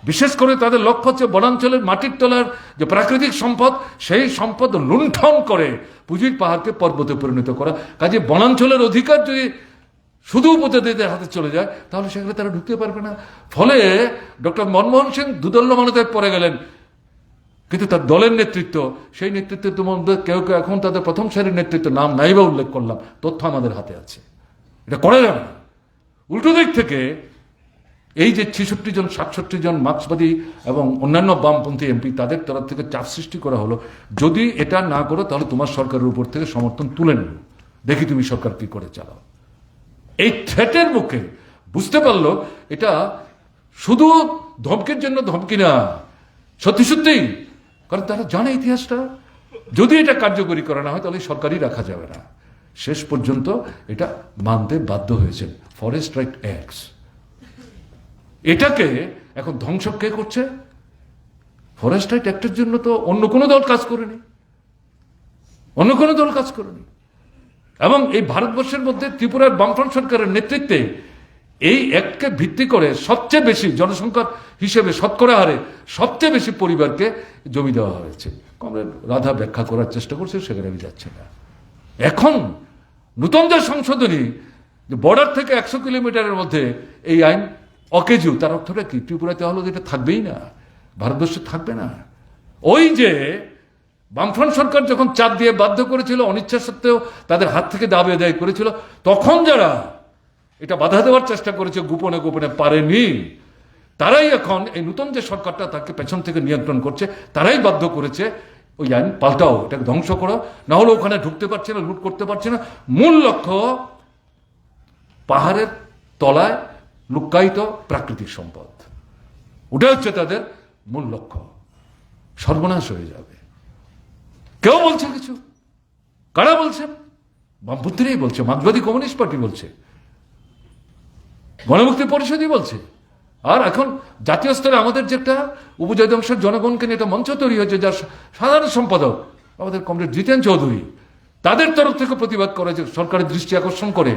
বিশেষ করে তাদের লক্ষ্য হচ্ছে বনাঞ্চলের মাটির তলার যে প্রাকৃতিক সম্পদ, সেই সম্পদ লুণ্ঠন করে পুঁজির পাহাড়কে পর্বতে পরিণত করা। কাজে বনাঞ্চলের অধিকার যদি শুধু উপজাতিদের হাতে চলে যায়, তাহলে সেখানে তারা ঢুকতে পারবে না। ফলে ডক্টর মনমোহন সিং দুদল্যমানতায় পড়ে গেলেন। কিন্তু তার দলের নেতৃত্ব, সেই নেতৃত্বের মধ্যে কেউ কেউ এখন তাদের প্রথম সারির নেতৃত্ব নাম নাইবা উল্লেখ করলাম, তথ্য আমাদের হাতে আছে, এটা করা যাবে না। উল্টো দিক থেকে এই যে 66 জন 67 জন মার্ক্সবাদী এবং অন্যান্য বামপন্থী এমপি, তাদের তরফ থেকে চাপ সৃষ্টি করা হলো, যদি এটা না করো তাহলে তোমার সরকারের উপর থেকে সমর্থন তুলে নেব, দেখি তুমি সরকার কি করে চালাও। এই থ্রেটের মুখে বুঝতে পারলো এটা শুধু ধমকের জন্য ধমকি না, সত্যি সত্যিই, কারণ তারা জানে ইতিহাসটা, যদি এটা কার্যকরী করা না হয় তাহলে সরকারই রাখা যাবে না। শেষ পর্যন্ত এটা মানতে বাধ্য হয়েছেন ফরেস্ট রাইট অ্যাক্টস। এটাকে এখন ধ্বংস কে করছে? ফরেস্ট রাইট অ্যাক্টের জন্য তো অন্য কোনো দল কাজ করেনি, অন্য কোনো দল কাজ করেনি। এবং এই ভারতবর্ষের মধ্যে ত্রিপুরার বামফ্রন্ট সরকারের নেতৃত্বে এই অ্যাক্টকে ভিত্তি করে সবচেয়ে বেশি জনসংখ্যার হিসেবে শতকরা হারে সবচেয়ে বেশি পরিবারকে জমি দেওয়া হয়েছে। কমরেড রাধা ব্যাখ্যা করার চেষ্টা করছে, সেখানে আমি যাচ্ছি না। এখন নতুন যে সংশোধনী, বর্ডার থেকে 100 কিলোমিটারের মধ্যে এই আইন অকেজু, তার অর্থটা কি? ত্রিপুরাতে হলো যেটা থাকবেই না, ভারতবর্ষে থাকবে না। ওই যে বামফ্রন্ট সরকার যখন চাপ দিয়ে বাধ্য করেছিল, অনিচ্ছা সত্ত্বেও তাদের হাত থেকে দাবি আদায় করেছিল, তখন যারা এটা বাধা দেওয়ার চেষ্টা করেছে গোপনে গোপনে পারেনি, তারাই এখন এই নতুন যে সরকারটা তাকে পেছন থেকে নিয়ন্ত্রণ করছে, তারাই বাধ্য করেছে ওই আইন পাল্টাও, এটাকে ধ্বংস করো, না হলে ওখানে ঢুকতে পারছে না, লুট করতে পারছে না। মূল লক্ষ্য পাহাড়ের তলায় লুকায়িত প্রাকৃতিক সম্পদ, ওটা হচ্ছে তাদের মূল লক্ষ্য। সর্বনাশ হয়ে যাবে। কেউ বলছে কিছু? কারা বলছেন? বামপন্থীরাই বলছে, মার্ক্সবাদী কমিউনিস্ট পার্টি বলছে, গণমুক্তি পরিষদই বলছে। আর এখন জাতীয় স্তরে আমাদের যে একটা উপজাতি অংশের জনগণকে নিয়ে একটা মঞ্চ তৈরি হয়েছে, যার সাধারণ সম্পাদক আমাদের কমরেড জিতেন চৌধুরী, তাদের তরফ থেকে প্রতিবাদ করে, যে সরকারের দৃষ্টি আকর্ষণ করে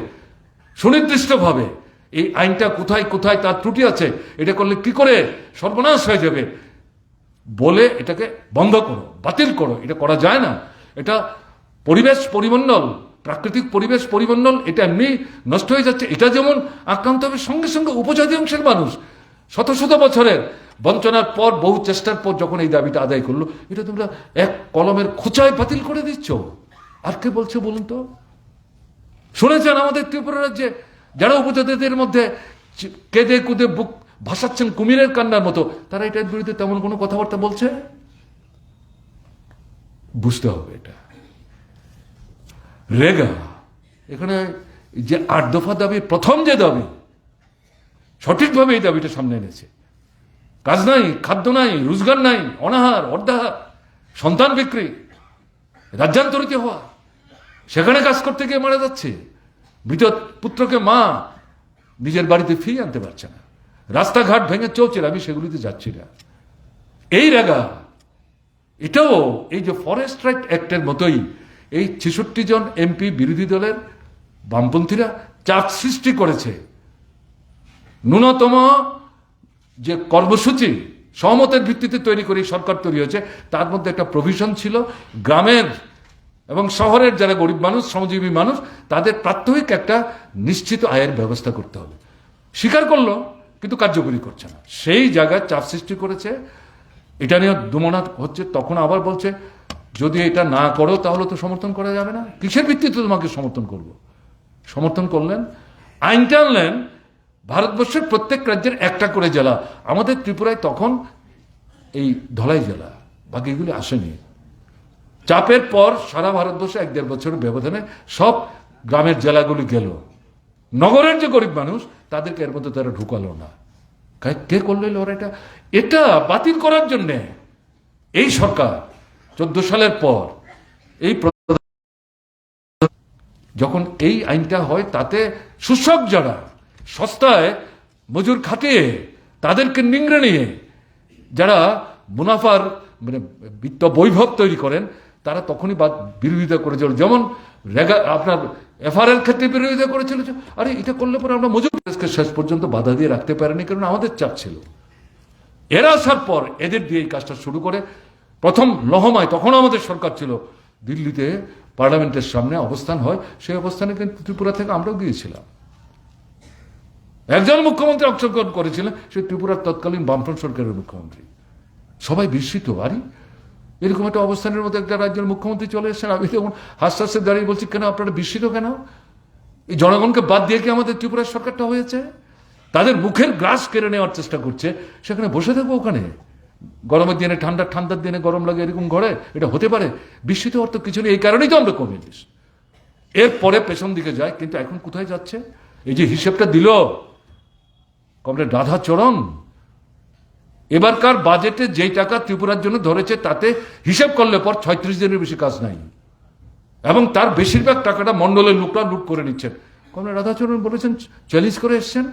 সুনির্দিষ্টভাবে এই আইনটা কোথায় কোথায় তার ত্রুটি আছে, এটা করলে কি করে সর্বনাশ হয়ে যাবে, বলে এটাকে বন্ধ করো, বাতিল করো। এটা করা যায় না। এটা পরিবেশ পরিমণ্ডল, প্রাকৃতিক পরিবেশ পরিমণ্ডল এটা এমনি নষ্ট হয়ে যাচ্ছে। এটা যেমন আক্রান্ত হবে, সঙ্গে সঙ্গে উপজাতি অংশের মানুষ শত শত বছরের বঞ্চনার পর, বহু চেষ্টার পর যখন এই দাবিটা আদায় করলো, এটা তোমরা এক কলমের খোঁচায় বাতিল করে দিচ্ছ। আর কে বলছে বলুন তো? শুনেছেন আমাদের ত্রিপুরা রাজ্যে যারা উপজাতিদের মধ্যে কেঁদে কুদে বুক ভাসাচ্ছেন কুমিরের কান্নার মতো, তারা এটার বিরুদ্ধে তেমন কোনো কথাবার্তা বলছে? বুঝতে হবে এটা রেগা। এখানে যে ৮ দফা দাবি, প্রথম যে দাবি, সঠিকভাবে এই দাবিটা সামনে এনেছে। কাজ নাই, খাদ্য নাই, রোজগার নাই, অনাহার, অর্ধাহার, সন্তান বিক্রি, রাজ্যান্তরিত হওয়া, সেখানে কাজ করতে গিয়ে মারা যাচ্ছে। মৃত পুত্রকে মা নিজের বাড়িতে ফিরিয়ে আনতে পারছে না, রাস্তাঘাট ভেঙে চলছে। আমি সেগুলিতে যাচ্ছি না। এই রেগা, এটাও এই যে ফরেস্ট রাইট অ্যাক্টের মতোই এই ৬৬ জন এমপি বিরোধী দলের বামপন্থীরা চাপ সৃষ্টি করেছে। ন্যূনতম যে কর্মসূচি সহমতের ভিত্তিতে তৈরি করে সরকার তৈরি হয়েছে, তার মধ্যে একটা প্রভিশন ছিল গ্রামের এবং শহরের যারা গরিব মানুষ, শ্রমজীবী মানুষ, তাদের প্রাত্যহিক একটা নিশ্চিত আয়ের ব্যবস্থা করতে হবে। স্বীকার করলো, কিন্তু কার্যকরী করছে না। সেই জায়গায় চাপ সৃষ্টি করেছে। এটা নিয়ে দুমনা হচ্ছে। তখন আবার বলছে, যদি এটা না করো তাহলে তো সমর্থন করা যাবে না। কিসের ভিত্তিতে তোমাকে সমর্থন করব? সমর্থন করলেন, আইনটা আনলেন। ভারতবর্ষের প্রত্যেক রাজ্যের একটা করে জেলা। আমাদের ত্রিপুরায় তখন এই ধলাই জেলা, বাকিগুলি আসেনি। চাপের পর সারা ভারতবর্ষে ১-১.৫ বছরের ব্যবধানে সব গ্রামের জেলাগুলি গেল। নগরের যে গরিব মানুষ, তাদেরকে এর মধ্যে তারা ঢুকালো না। কে করলো লড়াইটা? এটা বাতিল করার জন্যে এই সরকার ১৪ সালের পর এই যখন এই আইনটা হয়, তাতে শোষক যারা সস্তায় মজুর খাটিয়ে তাদেরকে নিংড়ে নিয়ে যারা মুনাফার মানে বিত্ত বৈভব তৈরি করেন, তারা তখনই বিরোধিতা করেছিল। যেমন আপনার এফআরএল ক্ষেত্রে বিরোধিতা করেছিল, আরে এটা করলে পরে আমরা মজুরকে শেষ পর্যন্ত বাধা দিয়ে রাখতে পারিনি, কারণ আমাদের চাপ ছিল। এরা আসার পর এদের দিয়ে এই কাজটা শুরু করে। প্রথম লহমায় তখন আমাদের সরকার ছিল, দিল্লিতে পার্লামেন্টের সামনে অবস্থান হয়। সেই অবস্থানে কিন্তু ত্রিপুরা থেকে আমরাও গিয়েছিলাম। একজন মুখ্যমন্ত্রী অংশগ্রহণ করেছিলেন, সে ত্রিপুরার তৎকালীন বামফ্রন্ট সরকারের মুখ্যমন্ত্রী। সবাই বিস্মিত, আরে এরকম একটা অবস্থানের মধ্যে একটা রাজ্যের মুখ্যমন্ত্রী চলে এসেছেন। আমি তখন হাসতে হাসতে দাঁড়িয়ে বলছি, কেন আপনারা বিস্মিত কেন? এই জনগণকে বাদ দিয়ে কি আমাদের ত্রিপুরার সরকারটা হয়েছে? তাদের মুখের গ্রাস কেড়ে নেওয়ার চেষ্টা করছে। সেখানে বসে থাকবো ওখানে, গরমের দিনে ঠান্ডার দিনে গরম লাগে এরকম ঘরে? এটা হতে পারে? বিস্মিত হওয়ার তো কিছু নেই। এই কারণেই তো আমরা কমিউনিস্ট। এরপরে পেছন দিকে যায়, কিন্তু এখন কোথায় যাচ্ছে? এই যে হিসেবটা দিল কমরেড রাধাচরণ, এবারকার বাজেটে যেই টাকা ত্রিপুরার জন্য ধরেছে, তাতে হিসেব করলে পর ৩৬ দিনের বেশি কাজ নাই, এবং তার বেশিরভাগ টাকাটা মন্ডলের লোকরা লুট করে নিচ্ছেন। কমরেড রাধাচরণ বলেছেন, চ্যালেঞ্জ করে এসছেন,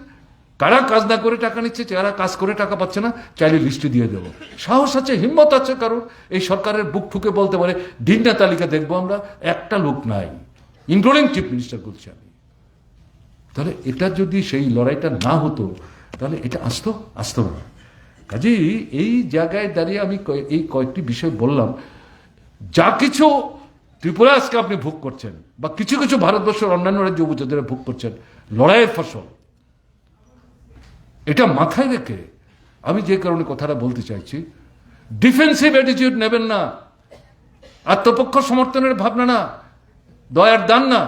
কারা কাজ না করে টাকা নিচ্ছে, যারা কাজ করে টাকা পাচ্ছে না, চাইলে লিস্টে দিয়ে দেবো। সাহস আছে, হিম্মত আছে কারণ এই সরকারের বুক ঠুকে বলতে পারে, দিনটা তালিকা দেখবো আমরা, একটা লোক নাই, ইনক্লুডিং চিফ মিনিস্টার বলছি আমি। তাহলে এটা যদি সেই লড়াইটা না হতো, তাহলে এটা আসতো না। কাজেই এই জায়গায় দাঁড়িয়ে আমি এই কয়েকটি বিষয় বললাম। যা কিছু ত্রিপুরা আজকে আপনি ভোগ করছেন, বা কিছু কিছু ভারতবর্ষের অন্যান্য রাজ্য উপজাতিরা ভোগ করছেন, লড়াইয়ের ফসল। এটা মাথায় রেখে আমি যে কারণে কথাটা বলতে চাইছি, ডিফেন্সিভ অ্যাটিটিউড নেবেন না, আত্মপক্ষ সমর্থনের ভাবনা না, দয়ার দান না।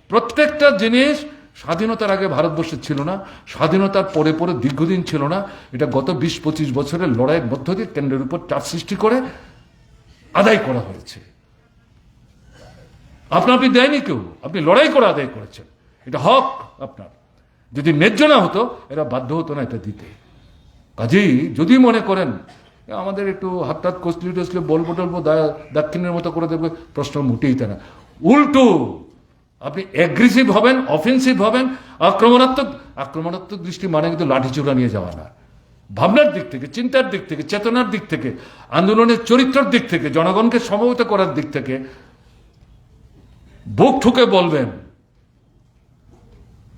প্রত্যেকটা জিনিস স্বাধীনতার আগে ভারতবর্ষে ছিল না, স্বাধীনতার পরে পরে দীর্ঘদিন ছিল না। এটা গত ২০-২৫ বছরের লড়াইয়ের মধ্য দিয়ে কেন্দ্রের উপর চাপ সৃষ্টি করে আদায় করা হয়েছে। আপনি দেয়নি কেউ, আপনি লড়াই করে আদায় করেছেন। এটা হক আপনার। যদি ন্যায্য না হতো, এরা বাধ্য হতো না এটা দিতে। কাজেই যদি মনে করেন আমাদের একটু হাত কষলি টসলে বলবো টলবো দাক্ষিণের মতো করে দেবে, প্রশ্ন মোটেই তা না। উল্টো আপনি অ্যাগ্রেসিভ হবেন, অফেন্সিভ হবেন, আক্রমণাত্মক দৃষ্টি মানে কিন্তু লাঠিচূড়া নিয়ে যাওয়া না। ভাবনার দিক থেকে, চিন্তার দিক থেকে, চেতনার দিক থেকে, আন্দোলনের চরিত্রের দিক থেকে, জনগণকে সমবেত করার দিক থেকে বুক ঠুকে বলবেন,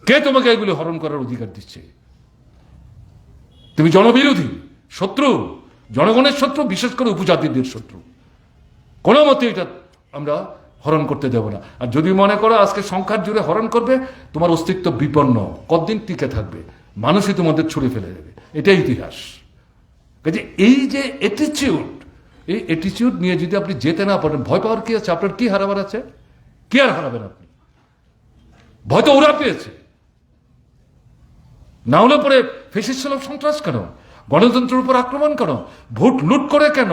কে তোমাকে এগুলি হরণ করার অধিকার দিচ্ছে? তুমি জনবিরোধী, শত্রু, জনগণের শত্রু, বিশেষ করে উপজাতিদের শত্রু। কোনো মতে এটা আমরা হরণ করতে দেব না। আর যদি মনে করো আজকে সংখ্যার জুড়ে হরণ করবে, তোমার অস্তিত্ব বিপন্ন, কতদিন টিকে থাকবে? মানুষই তোমাদের ছুড়ে ফেলে দেবে। এটাই ইতিহাস। কাজে এই যে অ্যাটিচিউড, এই অ্যাটিচিউড নিয়ে যদি আপনি যেতে না পারেন, ভয় পাওয়ার কি আছে? আপনার কি হারাবার আছে? কি আর হারাবেন আপনি? ভয় তো ওরা পেয়েছে। না হলে পরে ফ্যাসিস্ট সন্ত্রাস কেন? গণতন্ত্রের উপর আক্রমণ কেন? ভোট লুট করে কেন?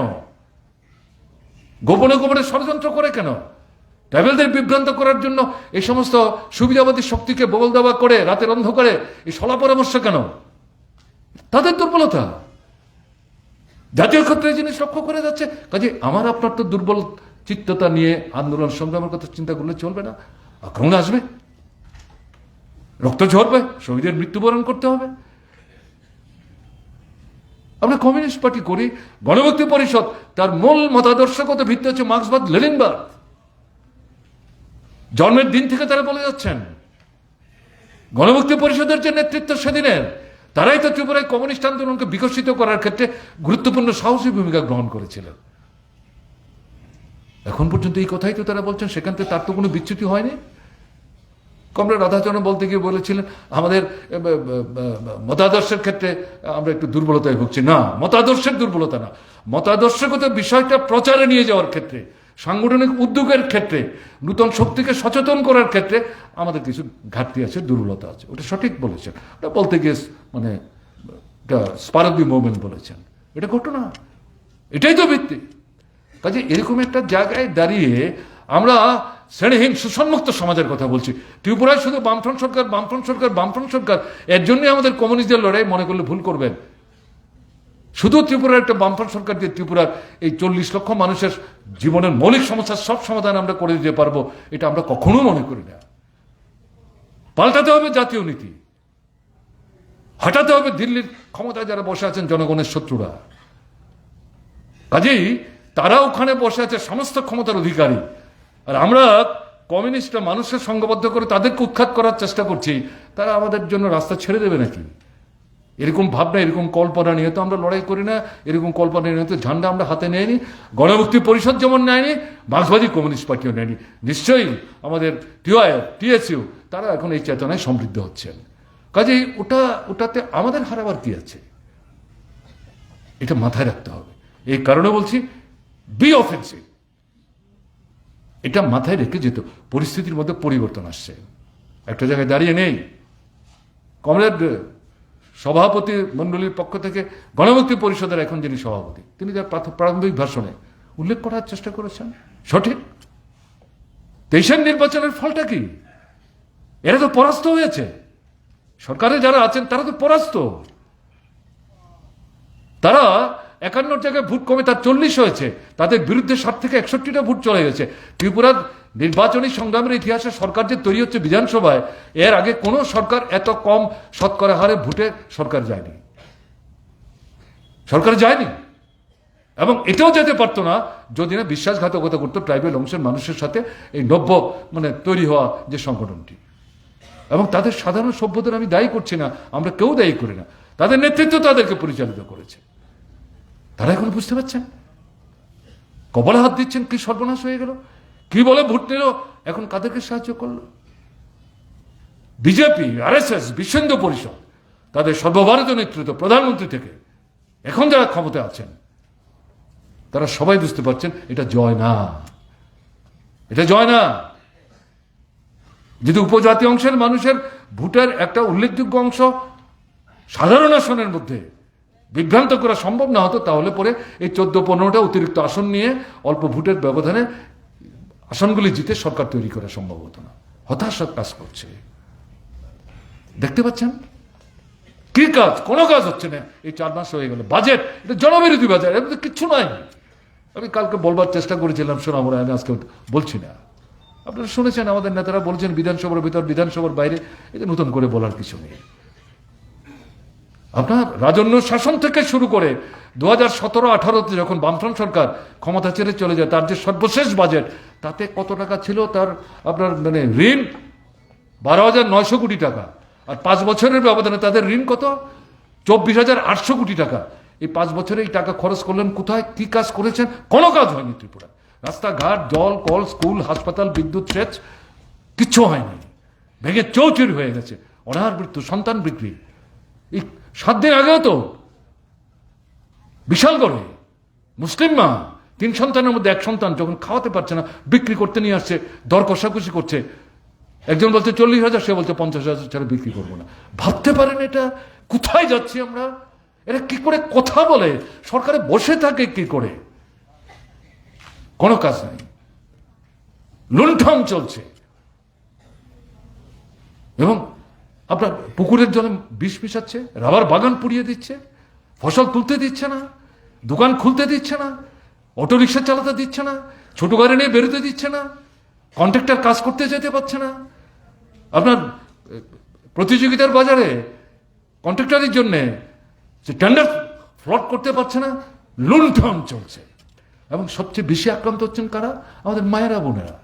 গোপনে গোপনে ষড়যন্ত্র করে কেন? ট্রাইবেলদের বিভ্রান্ত করার জন্য এই সমস্ত সুবিধাবাদী শক্তিকে বগল দেওয়া করে রাতের অন্ধকারে এই সলা পরামর্শ কেন? তাদের দুর্বলতা। জাতীয় ক্ষেত্রে জিনিস লক্ষ্য করে যাচ্ছে। কাজে আমার আপনার তো দুর্বল চিত্ততা নিয়ে আন্দোলন সংগ্রামের কথা চিন্তা করলে চলবে না। আক্রমণ আসবে, রক্ত ঝরবে, শহীদের মৃত্যুবরণ করতে হবে। আমরা কমিউনিস্ট পার্টি করি, গণমুক্তি পরিষদ তার মূল মতাদর্শগত ভিত্তি হচ্ছে মার্ক্সবাদ, লেনিনবাদ। জন্মের দিন থেকে তারা বলে যাচ্ছেন। গণমুক্তি পরিষদের যে নেতৃত্ব সেদিনের, তারাই তো ত্রিপুরায় কমিউনিস্ট আন্দোলনকে বিকশিত করার ক্ষেত্রে গুরুত্বপূর্ণ সাহসী ভূমিকা গ্রহণ করেছিলেন। এখন পর্যন্ত এই কথাই তো তারা বলছেন, সেখান থেকে তার তো কোনো বিচ্যুতি হয়নি। কমরেড রাধাচরণ বলতে গিয়ে বলেছিলেন আমাদের মতাদর্শের ক্ষেত্রে আমরা একটু দুর্বলতায় ভুগছি। না, মতাদর্শের দুর্বলতা না, মতাদর্শগত বিষয়টা প্রচারে নিয়ে যাওয়ার ক্ষেত্রে, সাংগঠনিক উদ্যোগের ক্ষেত্রে, নূতন শক্তিকে সচেতন করার ক্ষেত্রে আমাদের কিছু ঘাটতি আছে, দুর্বলতা আছে। ওটা সঠিক বলেছেন। ওটা বলতে গিয়ে মানে স্পার্ক দি মুভমেন্ট বলেছেন। এটা ঘটনা, এটাই তো ভিত্তি। কাজে এরকম একটা জায়গায় দাঁড়িয়ে আমরা শ্রেণীহীন শোষণমুক্ত সমাজের কথা বলছি। ত্রিপুরায় শুধু বামফ্রন্ট সরকার, বামফ্রন্ট সরকার, বামফ্রন্ট সরকার, এর জন্যই আমাদের কমিউনিস্টদের লড়াই মনে করলে ভুল করবেন। শুধু ত্রিপুরার একটা বামফ্রন্ট সরকার দিয়ে ত্রিপুরার এই 40 লক্ষ মানুষের জীবনের মৌলিক সমস্যার সব সমাধান আমরা করে দিতে পারবো, এটা আমরা কখনো মনে করি না। পাল্টাতে হবে জাতীয় নীতি, হটাতে হবে দিল্লির ক্ষমতায় যারা বসে আছেন জনগণের শত্রুরা। কাজেই তারা ওখানে বসে আছে সমস্ত ক্ষমতার অধিকারী, আর আমরা কমিউনিস্টরা মানুষের সংঘবদ্ধ করে তাদেরকে উৎখাত করার চেষ্টা করছি। তারা আমাদের জন্য রাস্তা ছেড়ে দেবে নাকি? এরকম ভাবনা, এরকম কল্পনা নিয়ে তো আমরা লড়াই করি না। এরকম কল্পনা নিয়ে তো ঝান্ডা আমরা হাতে নেয়নি। গণমুক্তি পরিষদ যেমন নেয়নি, মার্ক্সবাদী কমিউনিস্ট পার্টিও নেয়নি। নিশ্চয়ই আমাদের টিওআইএফ, টিএসইউ তারা এখন এই চেতনায় সমৃদ্ধ হচ্ছেন। কাজেই ওটাতে আমাদের হারাবার কি আছে? এটা মাথায় রাখতে হবে। এই কারণে বলছি বি অফেন্সিভ। এটা মাথায় রেখে যেত। পরিস্থিতির মধ্যে পরিবর্তন আসছে, একটা জায়গায় দাঁড়িয়ে নেই। কমরেড সভাপতি মণ্ডলীর পক্ষ থেকে গণমুক্তি পরিষদের এখন যিনি সভাপতি, তিনি তার প্রারম্ভিক ভাষণে উল্লেখ করার চেষ্টা করেছেন, সঠিক। 23-এর নির্বাচনের ফলটা কি? এরা তো পরাস্ত হয়েছে। সরকারে যারা আছেন তারা তো পরাস্ত। তারা 51 জায়গায় ভোট কমে তার 40 হয়েছে। তাদের বিরুদ্ধে 60 থেকে 61টা ভোট চলে গেছে। ত্রিপুরার নির্বাচনী সংগ্রামের ইতিহাসে সরকার যে তৈরি হচ্ছে বিধানসভায়, এর আগে কোনো সরকার এত কম শতকরা হারে ভোটে সরকার যায়নি, সরকার যায়নি। এবং এটাও যেতে পারতো না যদি না বিশ্বাসঘাতকতা করতো ট্রাইবেল অংশের মানুষের সাথে এই নব্য তৈরি হওয়া যে সংগঠনটি। এবং তাদের সাধারণ সভ্যদের আমি দায়ী করছি না, আমরা কেউ দায়ী করি না। তাদের নেতৃত্ব তাদেরকে পরিচালিত করেছে। তারা এখন বুঝতে পারছেন, কপালে হাত দিচ্ছেন, কি সর্বনাশ হয়ে গেল, কি বলে ভোট নিল, এখন কাদেরকে সাহায্য করলো? বিজেপি, আরএসএস, বিশ্ব হিন্দু পরিষদ, তাদের সর্বভারতীয় নেতৃত্ব, প্রধানমন্ত্রী থেকে এখন যারা ক্ষমতায় আছেন, তারা সবাই বুঝতে পারছেন এটা জয় না, এটা জয় না। যদি উপজাতি অংশের মানুষের ভোটের একটা উল্লেখযোগ্য অংশ সাধারণ আসনের মধ্যে বিভ্রান্ত করা সম্ভব না হতো, তাহলে পরে এই 14-15টা অতিরিক্ত আসন নিয়ে অল্প ভোটের ব্যবধানে আসনগুলি জিতে সরকার তৈরি করা সম্ভব হতো না। হতাশা কাজ করছে, দেখতে পাচ্ছেন। কি কাজ? কোনো কাজ হচ্ছে না। এই 4 মাস হয়ে গেল। বাজেট, এটা জনবিরোধী বাজেট, এর মধ্যে কিচ্ছু নাই। আমি কালকে বলবার চেষ্টা করেছিলাম, শোনাবো, আমি আজকে বলছি না। আপনারা শুনেছেন আমাদের নেতারা বলছেন বিধানসভার ভিতর, বিধানসভার বাইরে, এটা নতুন করে বলার কিছু নেই। আপনার রাজন্য শাসন থেকে শুরু করে 2017-18-তে যখন বামফ্রন্ট সরকার ক্ষমতা ছেড়ে চলে যায়, তার যে সর্বশেষ বাজেট, তাতে কত টাকা ছিল তার আপনার মানে ঋণ 12,900 কোটি টাকা। আর 5 বছরের ব্যবধানে তাদের ঋণ কত? 24,800 কোটি টাকা। এই 5 বছরে এই টাকা খরচ করলেন কোথায়? কি কাজ করেছেন? কোনো কাজ হয়নি ত্রিপুরা। রাস্তাঘাট, জল, কল, স্কুল, হাসপাতাল, বিদ্যুৎ, সেচ, কিচ্ছু হয়নি। ভেঙে চৌচির হয়ে গেছে। অনাহার মৃত্যু, সন্তান বিক্রি। এই 7 দিন আগেও তো বিশাল করে মুসলিম মা 3 সন্তানের মধ্যে 1 সন্তান যখন খাওয়াতে পারছে না, বিক্রি করতে নিয়ে আসছে, দর কষাকষি করছে। একজন বলছে 40,000, সে বলছে 50,000 ছাড়া বিক্রি করবো না। ভাবতে পারেন এটা কোথায় যাচ্ছি আমরা? এরা কি করে কথা বলে? সরকারে বসে থাকে কি করে? কোনো কাজ নাই, লুণ্ঠন চলছে। এবং আপনার পুকুরের জলে বিষ মিশাচ্ছে, রাবার বাগান পুড়িয়ে দিচ্ছে, ফসল তুলতে দিচ্ছে না, দোকান খুলতে দিচ্ছে না, অটো রিক্সা চালাতে দিচ্ছে না, ছোট গাড়ি নিয়ে বেরোতে দিচ্ছে না, কন্ট্রাক্টর কাজ করতে যেতে পারছে না। আপনার প্রতিযোগিতার বাজারে কন্ট্রাক্টরের জন্য টেন্ডার ফ্লট করতে পারছে না। লুণ্ঠন চলছে। এবং সবচেয়ে বেশি আক্রান্ত হচ্ছেন কারা? আমাদের মায়েরা, বোনেরা।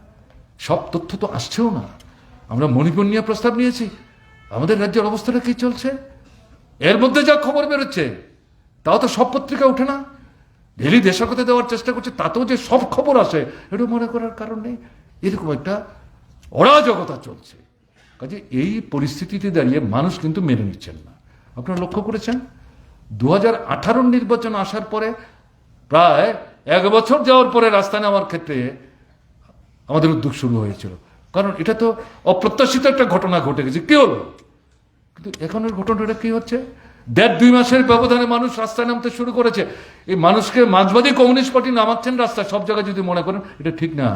সব তথ্য তো আসছেও না। আমরা মণিপুর নিয়ে প্রস্তাব নিয়েছি, আমাদের রাজ্যের অবস্থাটা কি চলছে? এর মধ্যে যা খবর বেরোচ্ছে তাও তো সব পত্রিকা উঠে না। ডেলি দেশকতা দেওয়ার চেষ্টা করছে, তাতেও যে সব খবর আসে এটা মনে করার কারণ নেই। এরকম একটা অরাজকতা চলছে। কাজে এই পরিস্থিতিতে দাঁড়িয়ে মানুষ কিন্তু মেনে নিচ্ছেন না। আপনারা লক্ষ্য করেছেন 2018 নির্বাচন আসার পরে প্রায় 1 বছর যাওয়ার পরে রাস্তা নেওয়ার ক্ষেত্রে আমাদের উদ্যোগ শুরু হয়েছিল। কারণ এটা তো অপ্রত্যাশিত একটা ঘটনা ঘটে গেছে। কি হলো? কিন্তু এখনের ঘটনাটা কি হচ্ছে? 1.5-2 মাসের ব্যবধানে মানুষ রাস্তায় নামতে শুরু করেছে। এই মানুষকে মার্ক্সবাদী কমিউনিস্ট পার্টি নামাচ্ছেন রাস্তায় সব জায়গায়, যদি মনে করেন এটা ঠিক না।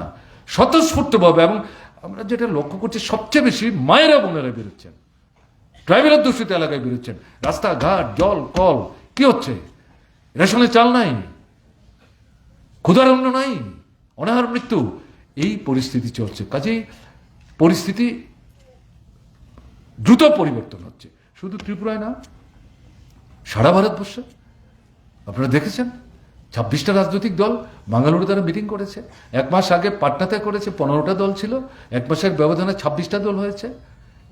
স্বতঃস্ফূর্তভাবে। এবং আমরা যেটা লক্ষ্য করছি, সবচেয়ে বেশি মায়েরা, বোনেরা বেরোচ্ছেন, ট্রাইবেল অধ্যুষিত এলাকায় বেরোচ্ছেন। রাস্তাঘাট, জল, কল, কি হচ্ছে? রেশনে চাল নাই, ক্ষুধারণ্য নাই, অনাহার মৃত্যু, এই পরিস্থিতি চলছে। কাজেই পরিস্থিতি দ্রুত পরিবর্তন হচ্ছে। শুধু ত্রিপুরায় না, সারা ভারতবর্ষে। আপনারা দেখেছেন 26টা রাজনৈতিক দল বাঙ্গালুরু তারা মিটিং করেছে। 1 মাস আগে পাটনাতে করেছে, 15টা দল ছিল। 1 মাসের ব্যবধানে 26টা দল হয়েছে।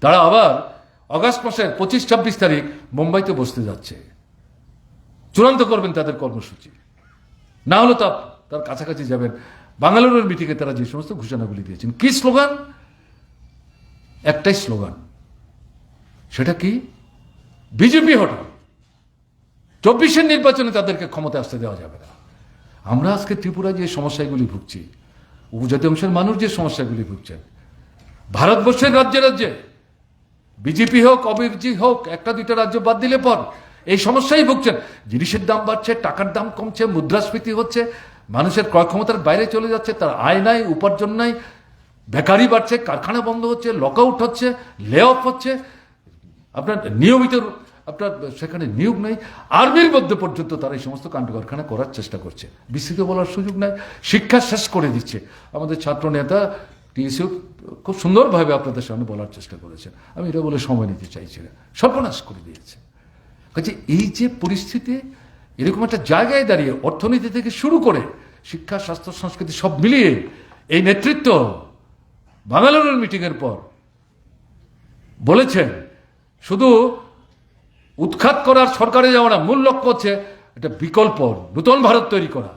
তারা আবার অগাস্ট মাসের 25-26 তারিখ মুম্বাইতে বসতে যাচ্ছে, চূড়ান্ত করবেন তাদের কর্মসূচি। না হলে তার কাছাকাছি যাবেন। বাঙ্গালুরুর মিটিংয়ে তারা যে সমস্ত ঘোষণাগুলি দিয়েছেন, কি স্লোগান? একটাই স্লোগান, সেটা কি? বিজেপি হটাও। 24-এর নির্বাচনে তাদেরকে ক্ষমতা আসতে দেওয়া যাবে না। আমরা আজকে ত্রিপুরায় যে সমস্যাগুলি ভুগছি, উপজাতি অংশের মানুষ যে সমস্যাগুলি ভুগছেন, ভারতবর্ষের রাজ্যে রাজ্যে বিজেপি হোক, অবিজি হোক, 1-2টা রাজ্য বাদ দিলে পর এই সমস্যাই ভুগছেন। জিনিসের দাম বাড়ছে, টাকার দাম কমছে, মুদ্রাস্ফীতি হচ্ছে, মানুষের ক্রয় ক্ষমতার বাইরে চলে যাচ্ছে, তার আয় নাই, উপার্জন নাই, বেকারি বাড়ছে, কারখানা বন্ধ হচ্ছে, লকআউট হচ্ছে, লে অফ হচ্ছে, আপনার নিয়মিত আপনার সেখানে নিয়োগ নেই। আর্মির মধ্যে পর্যন্ত তারা এই সমস্ত কাণ্ড কারখানা করার চেষ্টা করছে। বিস্তৃত বলার সুযোগ নাই, শিক্ষা শেষ করে দিচ্ছে। আমাদের ছাত্র নেতা টিএসইউ খুব সুন্দরভাবে আপনাদের সামনে বলার চেষ্টা করেছেন। আমি এটা বলে সময় নিতে চাইছি না, সর্বনাশ করে দিয়েছে। কাজে এই যে পরিস্থিতি, এরকম একটা জায়গায় দাঁড়িয়ে অর্থনীতি থেকে শুরু করে শিক্ষা, স্বাস্থ্য, সংস্কৃতি সব মিলিয়ে এই নেতৃত্ব বাঙ্গালুরুর মিটিংয়ের পর বলেছেন শুধু উৎখাত করার, সরকারে যাওয়া না, মূল লক্ষ্য হচ্ছে একটা বিকল্প নূতন ভারত তৈরি করা।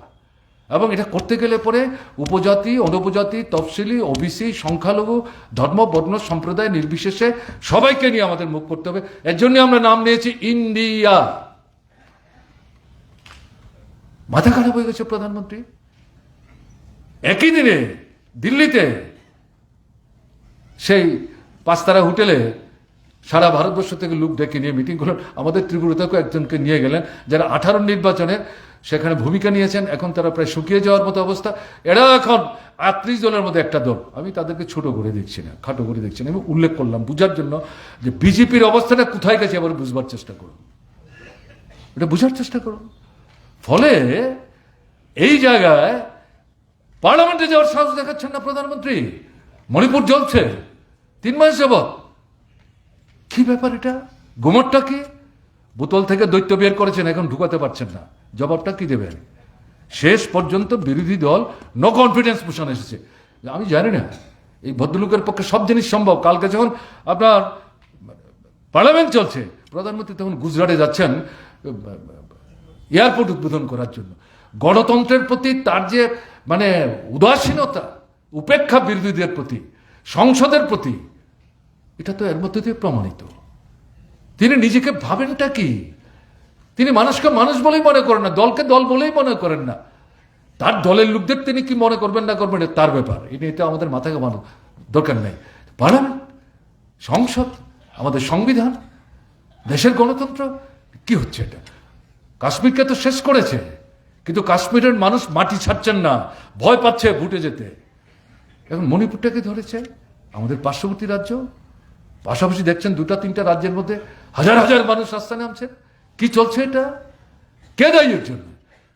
এবং এটা করতে গেলে পরে উপজাতি, অনুপজাতি, তফসিলি, ওবিসি, সংখ্যালঘু, ধর্ম, বর্ণ, সম্প্রদায় নির্বিশেষে সবাইকে নিয়ে আমাদের মুখ করতে হবে। এর জন্য আমরা নাম নিয়েছি ইন্ডিয়া। মাথা খারাপ হয়ে গেছে প্রধানমন্ত্রী। একই দিনে দিল্লিতে সেই 5 তারা হোটেলে সারা ভারতবর্ষ থেকে লোক ডেকে নিয়ে মিটিং করলেন। আমাদের ত্রিপুরাতেও একজনকে নিয়ে গেলেন যারা 18 নির্বাচনে সেখানে ভূমিকা নিয়েছেন। এখন তারা প্রায় শুকিয়ে যাওয়ার মতো অবস্থা। এরা এখন 38 দলের মধ্যে একটা দল। আমি তাদেরকে ছোট করে দেখছি না, খাটো করে দেখছি না, আমি উল্লেখ করলাম বুঝার জন্য যে বিজেপির অবস্থাটা কোথায় গেছে আবার বুঝবার চেষ্টা করুন, এটা বুঝার চেষ্টা করুন। ফলে এই জায়গায় পার্লামেন্টে যাওয়ার সাহস দেখাচ্ছেন না প্রধানমন্ত্রী। মণিপুর জ্বলছে 3 মাস যাবৎ। কি ব্যাপার এটা? গুমরটা কি? বোতল থেকে দৈত্য বের করেছেন, এখন ঢুকাতে পারছেন না, জবাবটা কি দেবেন? শেষ পর্যন্ত বিরোধী দল নো কনফিডেন্স মোশন এসেছে। আমি জানি না এই ভদ্রলোকের পক্ষে সব জিনিস সম্ভব। কালকে যখন আপনার পার্লামেন্ট চলছে, প্রধানমন্ত্রী তখন গুজরাটে যাচ্ছেন এয়ারপোর্ট উদ্বোধন করার জন্য। গণতন্ত্রের প্রতি তার যে মানে উদাসীনতা, উপেক্ষা বিরোধীদের প্রতি, সংসদের প্রতি, এটা তো এর মধ্যে দিয়ে প্রমাণিত। তিনি নিজেকে ভাবেনটা কি? তিনি মানুষকে মানুষ বলেই মনে করেন না, দলকে দল বলেই মনে করেন না। তার দলের লোকদের তিনি কি মনে করবেন না করবেন তার ব্যাপার, এটা আমাদের মাথায় ঘামানোর দরকার নেই। পার্লামেন্ট, সংসদ, আমাদের সংবিধান, দেশের গণতন্ত্র, কি হচ্ছে এটা? কাশ্মীরকে তো শেষ করেছে, কিন্তু কাশ্মীরের মানুষ মাটি ছাড়ছেন না, ভয় পাচ্ছে ভুটে যেতে। এখন মণিপুরটাকে ধরেছে, আমাদের পার্শ্ববর্তী রাজ্য। পাশাপাশি দেখছেন 2-3টা রাজ্যের মধ্যে হাজার হাজার মানুষ রাস্তায় নামছেন। কি চলছে এটা? কে দায়ী এর জন্য?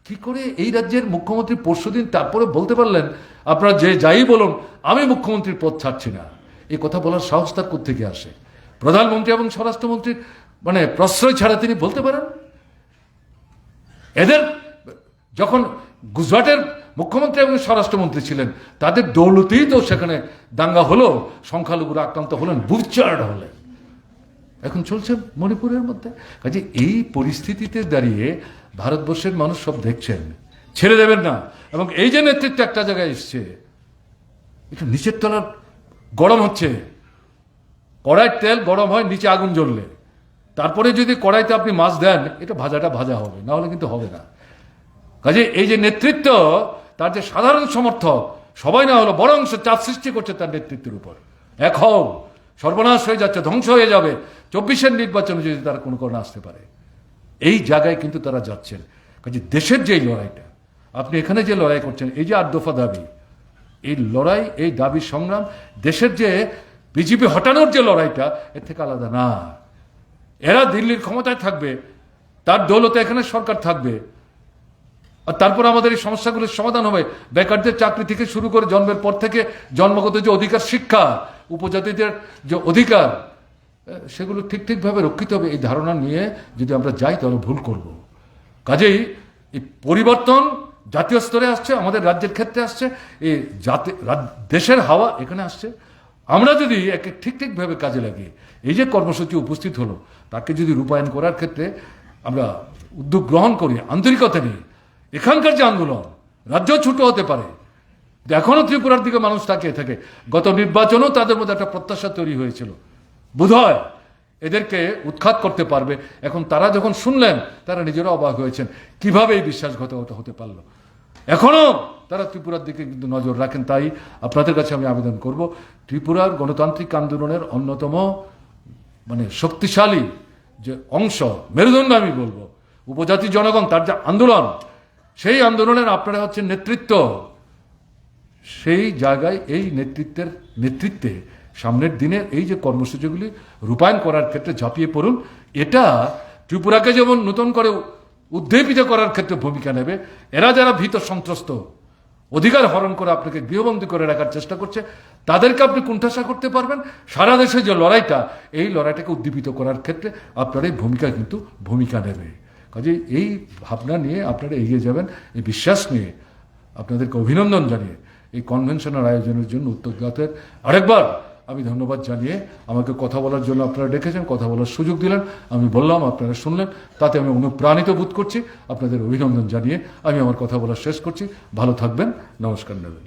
কি করে এই রাজ্যের মুখ্যমন্ত্রী পরশুদিন তারপরে বলতে পারলেন আপনারা যে যাই বলুন আমি মুখ্যমন্ত্রীর পদ ছাড়ছি না? এই কথা বলার সাহস তার কোত্থেকে আসে? প্রধানমন্ত্রী এবং স্বরাষ্ট্রমন্ত্রীর মানে প্রশ্রয় ছাড়া তিনি বলতে পারেন? এদের যখন গুজরাটের মুখ্যমন্ত্রী এবং স্বরাষ্ট্রমন্ত্রী ছিলেন, তাদের দৌলতেই তো সেখানে দাঙ্গা হলো, সংখ্যালঘুরা আক্রান্ত হলেন, বুকচার্ড হলেন। এখন চলছে মণিপুরের মধ্যে। কাজে এই পরিস্থিতিতে দাঁড়িয়ে ভারতবর্ষের মানুষ সব দেখছেন, ছেড়ে দেবেন না। এবং এই যে নেতৃত্ব একটা জায়গায় এসছে, এটা নিচের তলার গরম হচ্ছে। কড়াইয়ের তেল গরম হয় নিচে আগুন জ্বললে, তারপরে যদি কড়াইতে আপনি মাছ দেন, এটা ভাজাটা ভাজা হবে, না হলে কিন্তু হবে না। কাজে এই যে নেতৃত্ব, তার যে সাধারণ সমর্থক সবাই না হলো, বড় অংশ চাপ সৃষ্টি করছে তার নেতৃত্বের উপর। এক হও, সর্বনাশ হয়ে যাচ্ছে, ধ্বংস হয়ে যাবে 24-এর নির্বাচনে যদি তারা কোনো কারণে আসতে পারে। এই জায়গায় কিন্তু তারা যাচ্ছেন। কাজে দেশের যে লড়াইটা, আপনি এখানে যে লড়াই করছেন, এই যে 8 দফা দাবি, এই লড়াই, এই দাবি সংগ্রাম, দেশের যে বিজেপি হটানোর যে লড়াইটা, এর থেকে আলাদা না। এরা দিল্লির ক্ষমতায় থাকবে, তার দৌলতে এখানে সরকার থাকবে, আর তারপর আমাদের এই সমস্যাগুলোর সমাধান হবে। বেকারদের চাকরি থেকে শুরু করে জন্মের পর থেকে জন্মগত যে অধিকার, শিক্ষা, উপজাতিদের যে অধিকার, সেগুলো ঠিকভাবে রক্ষিত হবে। এই ধারণা নিয়ে যদি আমরা যাই তাহলে ভুল করব। কাজেই এই পরিবর্তন জাতীয় স্তরে আসছে, আমাদের রাজ্যের ক্ষেত্রে আসছে, এই দেশের হাওয়া এখানে আসছে। আমরা যদি একে ঠিকভাবে কাজে লাগিয়ে এই যে কর্মসূচি উপস্থিত হলো, তাকে যদি রূপায়ণ করার ক্ষেত্রে আমরা উদ্যোগ গ্রহণ করি, আন্তরিকতা নিয়ে, এখানকার যে আন্দোলন, রাজ্য ছোট হতে পারে, এখনো ত্রিপুরার দিকে মানুষ তাকিয়ে থাকে। গত নির্বাচনেও তাদের মধ্যে একটা প্রত্যাশা তৈরি হয়েছিল, বোধহয় এদেরকে উৎখাত করতে পারবে। এখন তারা যখন শুনলেন, তারা নিজেরা অবাক হয়েছেন কিভাবে এই বিশ্বাসঘাতকতা হতে পারলো। এখনো তারা ত্রিপুরার দিকে কিন্তু নজর রাখেন। তাই আপনাদের কাছে আমি আবেদন করব, ত্রিপুরার গণতান্ত্রিক আন্দোলনের অন্যতম মানে শক্তিশালী যে অংশ, মেরুদণ্ড আমি বলবো, উপজাতি জনগণ, তার যে আন্দোলন, সেই আন্দোলনের আপনারা হচ্ছেন নেতৃত্ব। সেই জায়গায় এই নেতৃত্বে সামনের দিনের এই যে কর্মসূচিগুলি রূপায়ণ করার ক্ষেত্রে ঝাঁপিয়ে পড়ুন। এটা ত্রিপুরাকে যেমন নতুন করে উদ্দীপিত করার ক্ষেত্রে ভূমিকা নেবে। এরা যারা ভীত সন্ত্রস্ত, অধিকার হরণ করে আপনাকে গৃহবন্দী করে রাখার চেষ্টা করছে, তাদেরকে আপনি কুণ্ঠাসা করতে পারবেন। সারা দেশে যে লড়াইটা, এই লড়াইটাকে উদ্দীপিত করার ক্ষেত্রে আপনার এই ভূমিকা নেবে। কাজে এই ভাবনা নিয়ে আপনারা এগিয়ে যাবেন, এই বিশ্বাস নিয়ে আপনাদেরকে অভিনন্দন জানিয়ে এই কনভেনশনের আয়োজনের জন্য উদ্যোক্তাদের আরেকবার আমি ধন্যবাদ জানিয়ে, আমাকে কথা বলার জন্য আপনারা ডেকেছেন, কথা বলার সুযোগ দিলেন, আমি বললাম, আপনারা শুনলেন, তাতে আমি অনুপ্রাণিত বোধ করছি। আপনাদের অভিনন্দন জানিয়ে আমি আমার কথা বলা শেষ করছি। ভালো থাকবেন, নমস্কার নেবেন।